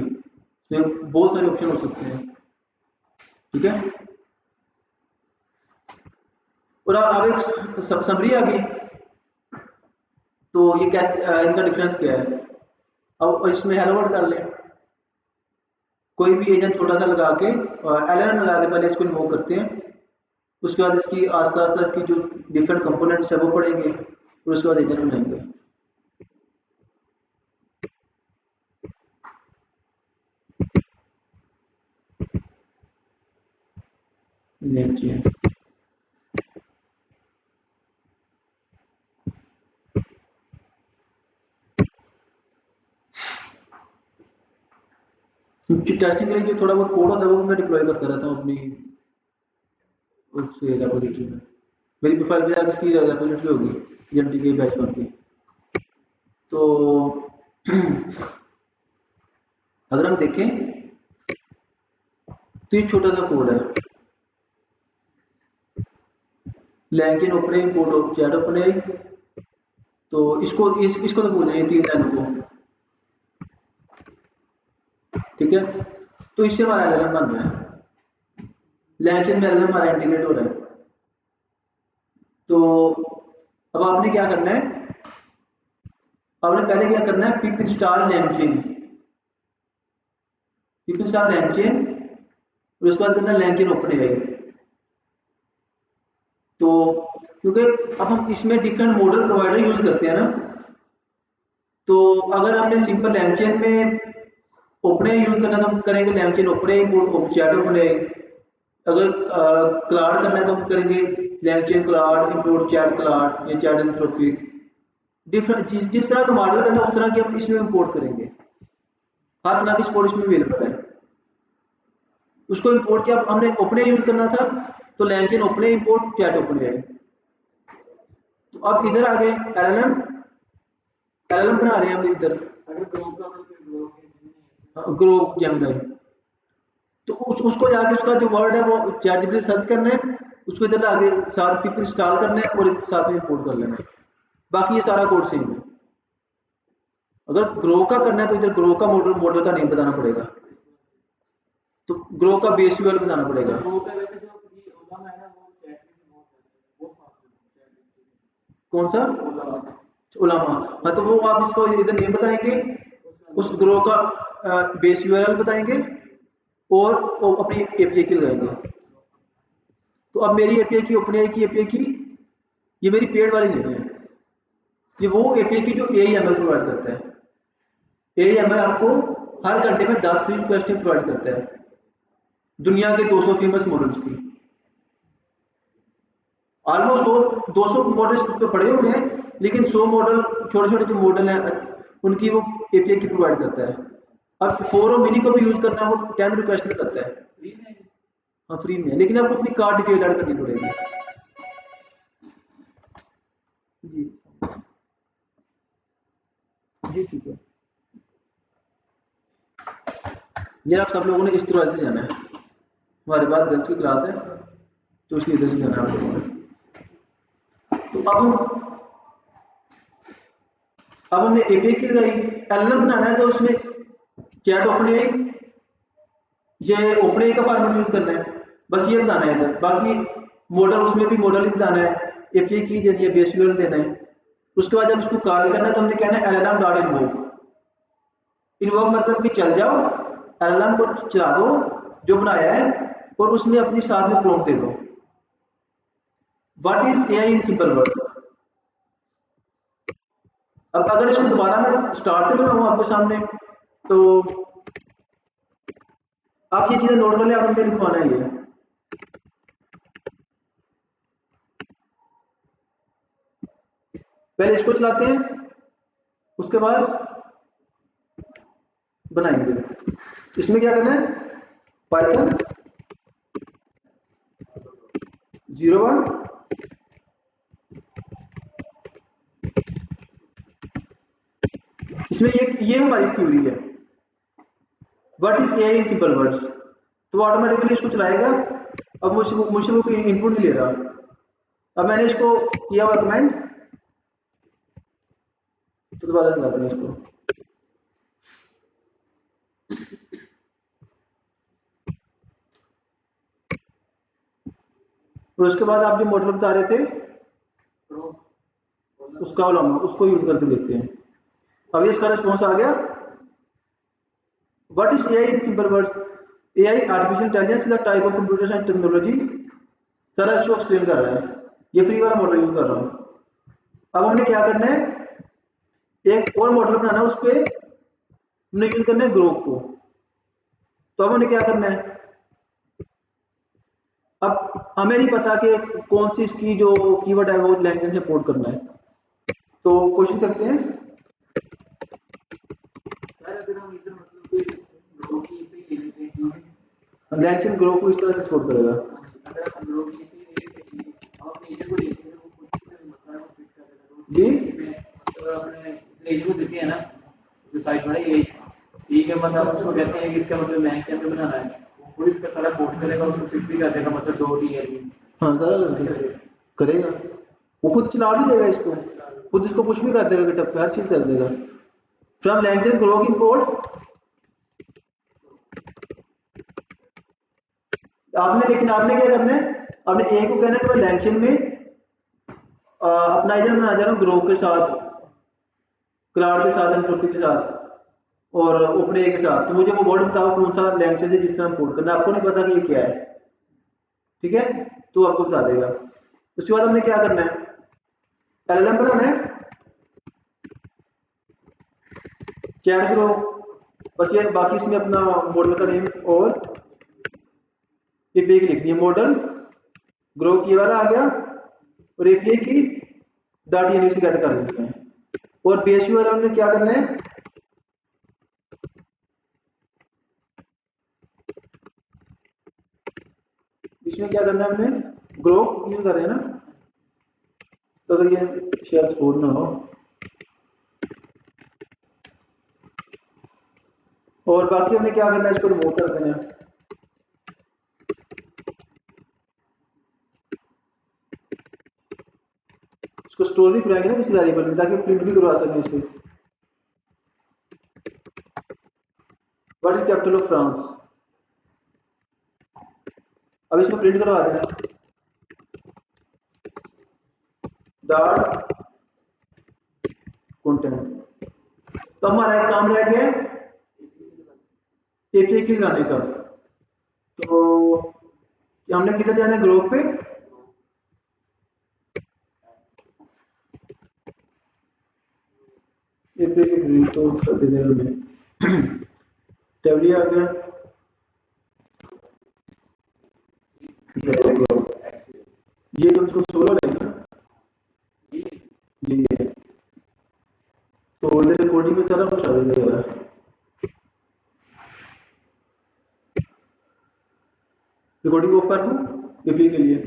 इसमें बहुत सारे ऑप्शन हो सकते हैं, ठीक है। और अब एक समरी आ गई, तो ये कैसे इनका डिफरेंस क्या है। अब इसमें हेलो वर्ड कर लें, कोई भी एजेंट छोटा सा लगा के एलएन लगा के पहले इसको इन्वोक करते हैं, उसके बाद इसकी आस्ता आस्ता इसकी जो डिफरेंट कंपोनेंट्स है वो पढ़ेंगे, और उसके बाद एजेंट बनाएंगे। देखिए टेस्टिंग के लिए जो थोड़ा बहुत कोड होता है वो मैं डिप्लॉय करता रहता हूँ अपनी उस रेपोजिटरी में। मेरी प्रोफाइल पे जाकर इसकी रेपोजिटरी होगी एमटी के बैच वन की। तो अगर हम देखें तो ये छोटा सा कोड है, LangChain open import of chat open AI, तो इसको तो भूलें, ये 3 लाइनों को, ठीक है। तो इससे हमारा एलएलएम बन रहा है, लैंकिन में एलएलएम हमारा इंटीग्रेट हो रहा है। तो अब आपने क्या करना है, आपने पहले क्या करना है, पिप इंस्टॉल लैंकिन, पिप इंस्टॉल लैंकिन, और उसके बाद करना है लैंकिन ओपन आई। तो क्योंकि अब हम इसमें डिफरेंट मॉडल प्रोवाइडर यूज करते हैं ना, तो अगर हमने सिंपल लैंकिन में ओपन आई यूज करना तो हम करेंगे लैंकिन ओपन आई चैट ओपन आई। अगर क्लाउड करना है तो हम करेंगे लैंकिन क्लाउड इंपोर्ट चैट क्लाउड या चैट एंथ्रोपिक। डिफरेंट जिस तरह का मॉडल करना है उस तरह की हम इसमें इंपोर्ट करेंगे, हर तरह की सपोर्ट इसमें अवेलेबल है। उसको इंपोर्ट किया, हमने ओपन यूज करना था तो लैंकिन open import chat open AI. तो अब इधर आ गए एलएलएम, एलएलएम बना रहे हैं हम इधर अगर ग्रो का तो फिर ग्रो के ग्रो जेमिनी। तो उसको जाके उसका जो वर्ड है वो चैट जीपीटी सर्च करना है, उसको इधर आगे साथ पिप इंस्टॉल करना है और साथ में इंपोर्ट कर लेना है। बाकी ये सारा कोड सेम है। अगर ग्रो का करना है तो इधर ग्रो का मॉडल का नेम बताना पड़ेगा, तो ग्रो का बेस यूआरएल बताना पड़ेगा। ग्रो पे वैसे जो ये ओला है ना वो चैट में बहुत फास्ट है, बहुत फास्ट है चैट में। कौन सा ओला उलामा, हाँ तो वो आप इसको इधर नेम बताएंगे, उस ग्रो का बेस यूआरएल बताएंगे और वो अपनी एपीआई की लगाएंगे। तो अब मेरी एपीआई की ओपन आई की एपीआई की, ये मेरी पेड वाली नहीं है, ये वो एपीआई की जो एआईएमएल प्रोवाइड करता है। एआईएमएल आपको हर घंटे में 10 फ्री रिक्वेस्ट प्रोवाइड करता है दुनिया के 200 फेमस मॉडल्स की। ऑलमोस्ट 200 मॉडल्स उस पर पड़े हुए हैं, लेकिन 100 मॉडल छोटे छोटे जो मॉडल हैं उनकी वो एपीआई की प्रोवाइड करता है। अब 4 और मिनी को भी यूज करना है वो 10 रिक्वेस्ट में करता है। फ्री में। हाँ फ्री में, लेकिन आपको अपनी कार्ड डिटेल ऐड करनी पड़ेगी जी। जी ठीक है, ये आप सब लोगों ने इस तरह से जाना है, हमारे पास गर्ल्स की क्लास है तो इसलिए इधर से जाना है आप लोगों ने। तो अब हमने एपीआई की लगाई, एलएलएम बनाना है तो उसमें चैट ओपन आई, ये ओपन आई का फॉर्मेट यूज करना है, बस ये बताना है इधर। बाकी मॉडल उसमें भी मॉडल ही बताना है, एपीआई की देनी है, बेस यूआरएल देना है। उसके बाद जब इसको कॉल करना है तो हमने कहना है एलएलएम डॉट इन्वोक। इन्वोक मतलब कि चल जाओ, एलएलएम को चला दो जो बनाया है, और उसमें अपनी साथ में प्रॉम्प्ट दे दो, what is AI in simple words. अब अगर इसको दोबारा मैं स्टार्ट से बनाऊं आपके सामने, तो आप ये चीजें नोट कर ले, आपने लिखवाना है ये। पहले इसको चलाते हैं, उसके बाद बनाएंगे। इसमें क्या करना है, पाइथन 01, इसमें ये हमारी क्यूरी है, what is AI in simple words. तो ऑटोमेटिकली इसको चलाएगा। अब मुझसे वो कोई इनपुट नहीं ले रहा। अब मैंने इसको किया हुआ कमेंट, तो दोबारा चलाते हैं इसको। और उसके बाद आप जो मॉडल बता रहे थे उसको यूज करके देखते हैं। अब ये इसका रिस्पॉन्स आ गया। What is AI in simple words? AI artificial intelligence is a type of computer science technology. Sir इसको एक्सप्लेन कर रहा है, ये फ्री वाला मॉडल यूज कर रहा हूँ। अब हमने क्या करना है, एक और मॉडल बनाना है, उस पर हमने यूज करना है ग्रोक को। तो अब हमने क्या करना है, अब हमें नहीं पता कि कौन सी इसकी जो कीवर्ड है वो लैंग्वेज से पोर्ट करना है, तो कोशिश करते हैं। अगर हम इधर मतलब कोई ग्रो की पे ले लेते हैं, ठीक है, लैंग्वेज ग्रो को इस तरह से सपोर्ट करेगा। अगर हम ग्रो की पे ले लेते हैं, हम अपने इधर को लेते हैं तो वो खुद से मसला को फिट कर देगा। जी मतलब अपने इधर को देते हैं ना, जो साइड वाला ये ठीक है, मतलब उसको कहते हैं कि इसका मतलब लैंग्वेज चैनल बनाना है, वो खुद इसका सारा कोड करेगा, उसको फिट भी कर देगा, मतलब दो टीयर में। हाँ सारा करेगा, वो खुद चला भी देगा इसको, खुद इसको कुछ भी कर देगा, गिटहब पे हर चीज कर देगा। फ्रॉम लैंग्वेज ग्रो की इंपोर्ट आपने, लेकिन आपने क्या करना है, आपने ए को कहना है कि मैं लैंग्वेज में अपना एजेंट बना जा रहा हूँ ग्रो के साथ, क्लाउड के साथ, एंथ्रोपी के साथ और ओपन ए के साथ। तो मुझे वो वर्ड बताओ कौन सा लैंग्वेज है जिस तरह कोड करना है। आपको नहीं पता कि ये क्या है, ठीक है, तो आपको बता देगा। उसके बाद हमने क्या करना है, एलएलएम बनाना है, चैट ग्रो, बस ये बाकी इसमें अपना मॉडल का नेम और एपीआई की लिखनी है। मॉडल ग्रो की वाला आ गया और एपीआई की डॉट एनवी से गेट कर लेते हैं। और पीएचपी वाला हमने क्या करना है, इसमें क्या करना है, हमने ग्रो यूज कर रहे हैं ना, तो अगर ये शायद सपोर्ट ना हो। और बाकी हमने क्या करना है, इसको रिमूव कर देना है। इसको स्टोर भी कराएंगे ना किसी वेरिएबल में, ताकि प्रिंट भी करवा सकें इसे। What is capital of France, अब इसको प्रिंट करवा देना डॉट कंटेंट। तो हमारा एक काम रह गया एपीआई की लगाने का। तो हमने किधर जाना है, ग्रुप पे, एपीआई की प्रिंट तो कर देते हैं हमने। टेबली आ गया, ये तो उसको सोलह लेना, ये है। तो इधर रिकॉर्डिंग में सारा कुछ आ जाएगा यार। रिकॉर्डिंग ऑफ कर दूं एपीआई के लिए?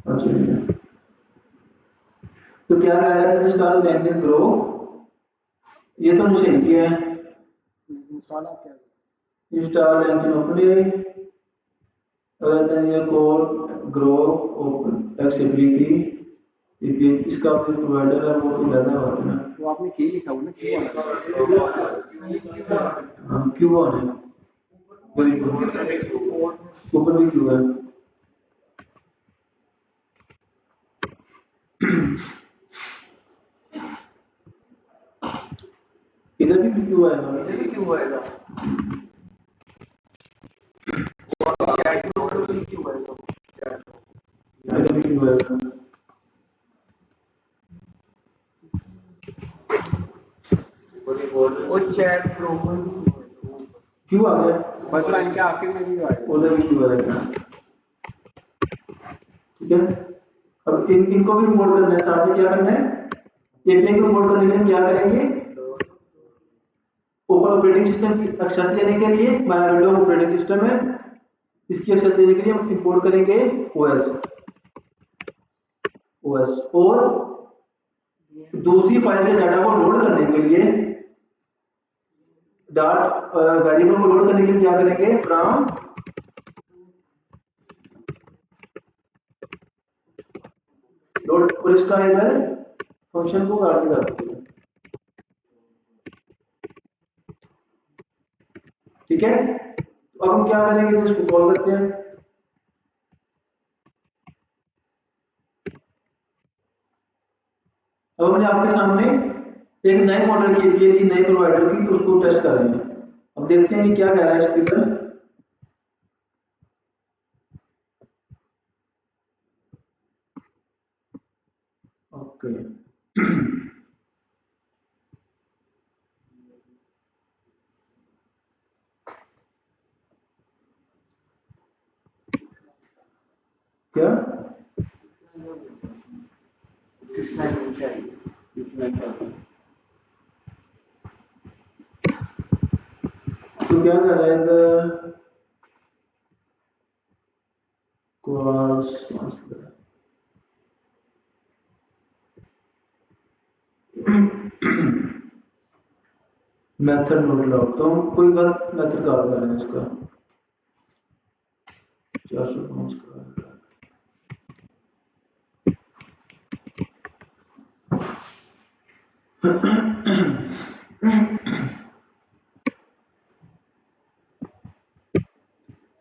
अच्छा, तो क्या कह रहा है, इंस्टॉल लैंग्वेज ग्रो, ये तो मुझे किया है। इंस्टॉल आप क्या इंस्टॉल लैंग्वेज ओपन, अगर ये कोड ग्रो ओपन एक्सेप्टली की एपीआई, इसका कोई प्रोवाइडर है वो तो ज्यादा होता है ना। तो आपने की लिखा हुआ ना, क्यों हाँ क्यों ऑन है, वेरी गुड, ऊपर भी क्यों है। इधर भी क्यों आएगा, इधर भी क्यों आएगा, चैट ग्रुप में क्यों आएगा, इधर भी क्यों आएगा। और चैट ग्रुप में क्यों आ गया, बस लाइन के आखिर में भी आएगा, उधर भी क्यों आएगा, ठीक है। अब इनको भी मोड करना है, साथ में क्या करना है, एपीआई को मोड करने के लिए क्या करेंगे, ओपन ऑपरेटिंग सिस्टम की एक्सेस लेने के लिए, हमारा विंडो ऑपरेटिंग सिस्टम है, इसकी एक्सेस लेने के लिए हम इंपोर्ट करेंगे ओएस और दूसरी फाइल से डाटा को लोड करने के लिए, डाट वेरिएबल को लोड करने के लिए क्या करेंगे, फ्रॉम लोड, और इसका इधर फंक्शन को कॉल कर देंगे। ठीक है, तो अब हम क्या करेंगे, तो इसको कॉल करते हैं। अब हमने आपके सामने एक नए मॉडल की एपीआई दी, नए प्रोवाइडर की, तो उसको टेस्ट कर रहे हैं। अब देखते हैं ये क्या कह रहा है स्पीकर। ओके क्या तो क्या कर रहा है इधर, मेथड नोट लॉग, तो हम कोई गलत मेथड कॉल कर रहे हैं इसका, 405 का।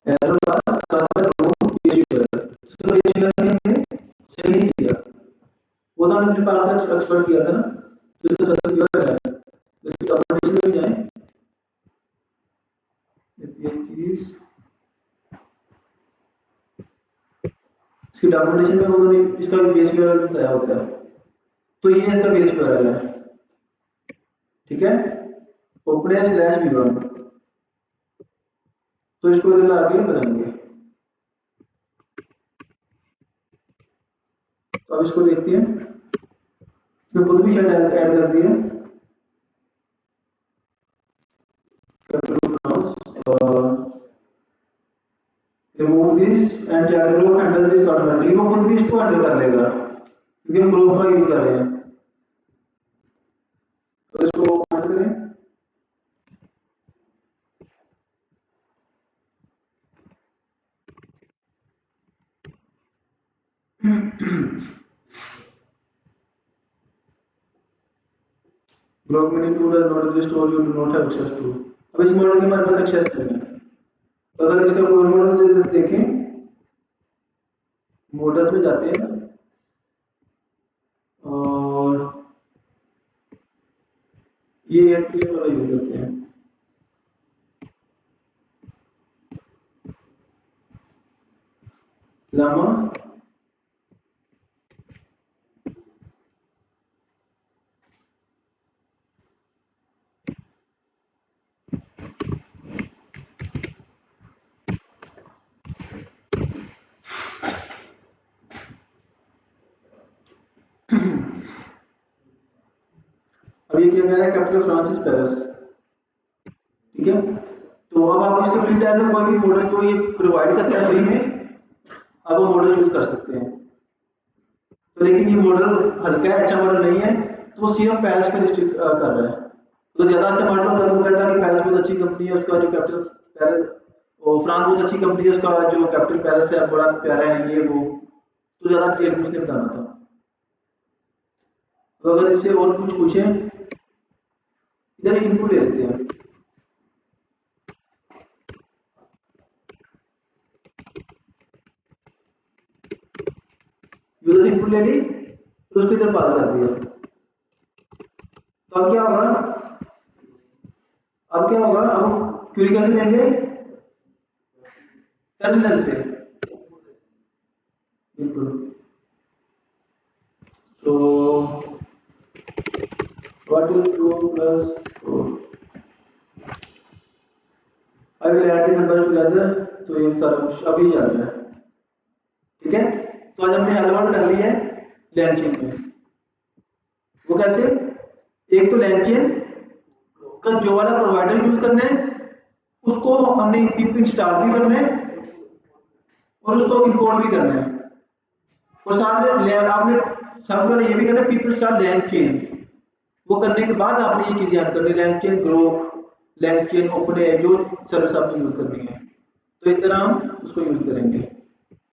एरर पास सर्वर रूम पेज, इसका पेज ने सही नहीं किया, वो तो हमने पास एक्सपर्ट किया था ना, तो इसका सक्सेस क्यों है, इसकी डॉक्यूमेंटेशन में भी जाएं, पेज कीज, इसकी डॉक्यूमेंटेशन में उन्होंने इसका बेस यूआरएल बताया होता है, तो ये इसका बेस यूआरएल है। ठीक है, open/v1, तो इसको इधर आगे लगाएंगे। तो अब इसको देखते हैं, इसमें खुद भी शायद ऐड कर दिया, remove this and group handle this automatically, वो खुद भी इसको हैंडल कर लेगा क्योंकि हम ग्रुप का यूज कर रहे हैं। तो इसको ऑन करें, block mini to does not exist और you do not have access to. अब इस मॉडल की हमारे पास एक्सेस नहीं है, तो अगर इसका कोई मॉडल देखें, मॉडल्स में जाते हैं और ये एपीआई वाला यूज करते हैं। लामा अब ये क्या कह रहा है, कैपिटल फ्रांसिस पेरिस। ठीक है, तो अब आप इसके फ्री टाइम में कोई भी मॉडल जो ये प्रोवाइड करता है फ्री में, अब वो मॉडल यूज कर सकते हैं। तो लेकिन ये मॉडल हल्का है, अच्छा मॉडल नहीं है, तो वो सिर्फ पेरिस में रिस्ट्रिक्ट कर रहा है। तो ज्यादा अच्छा मॉडल होता है तो वो कहता है कि पेरिस बहुत अच्छी कंपनी है, उसका जो कैपिटल पेरिस, और फ्रांस बहुत अच्छी कंपनी है, उसका जो कैपिटल पेरिस है बड़ा प्यारा है, ये वो, तो ज्यादा डिटेल में उसने बताना था। तो अगर इससे और कुछ पूछें, इधर एक इनपुट ले लेते हैं, यूजर इनपुट ले ली, तो उसको इधर पास कर दिया। तो अब क्या होगा, अब हम क्वेरी कैसे देंगे, टर्मिनल से, बिल्कुल। तो what is 2 plus 4, I will add the numbers together, तो ये सारा कुछ अभी चल रहा है। ठीक है, तो आज हमने हेलो वर्ड कर लिया है लैंगचेन में। वो कैसे, एक तो लैंगचेन का जो वाला प्रोवाइडर यूज करना है उसको हमने पिप इंस्टॉल भी करना है और उसको इंपोर्ट भी करना है, और साथ में आपने सबसे पहले ये भी करना पीपल स्टार्ट लैंग चेन, वो करने के बाद आपने ये चीज़ें याद करनी, LangChain grow, LangChain open है, जो सर्विस आपने यूज़ करनी है, तो इस तरह हम उसको यूज़ करेंगे।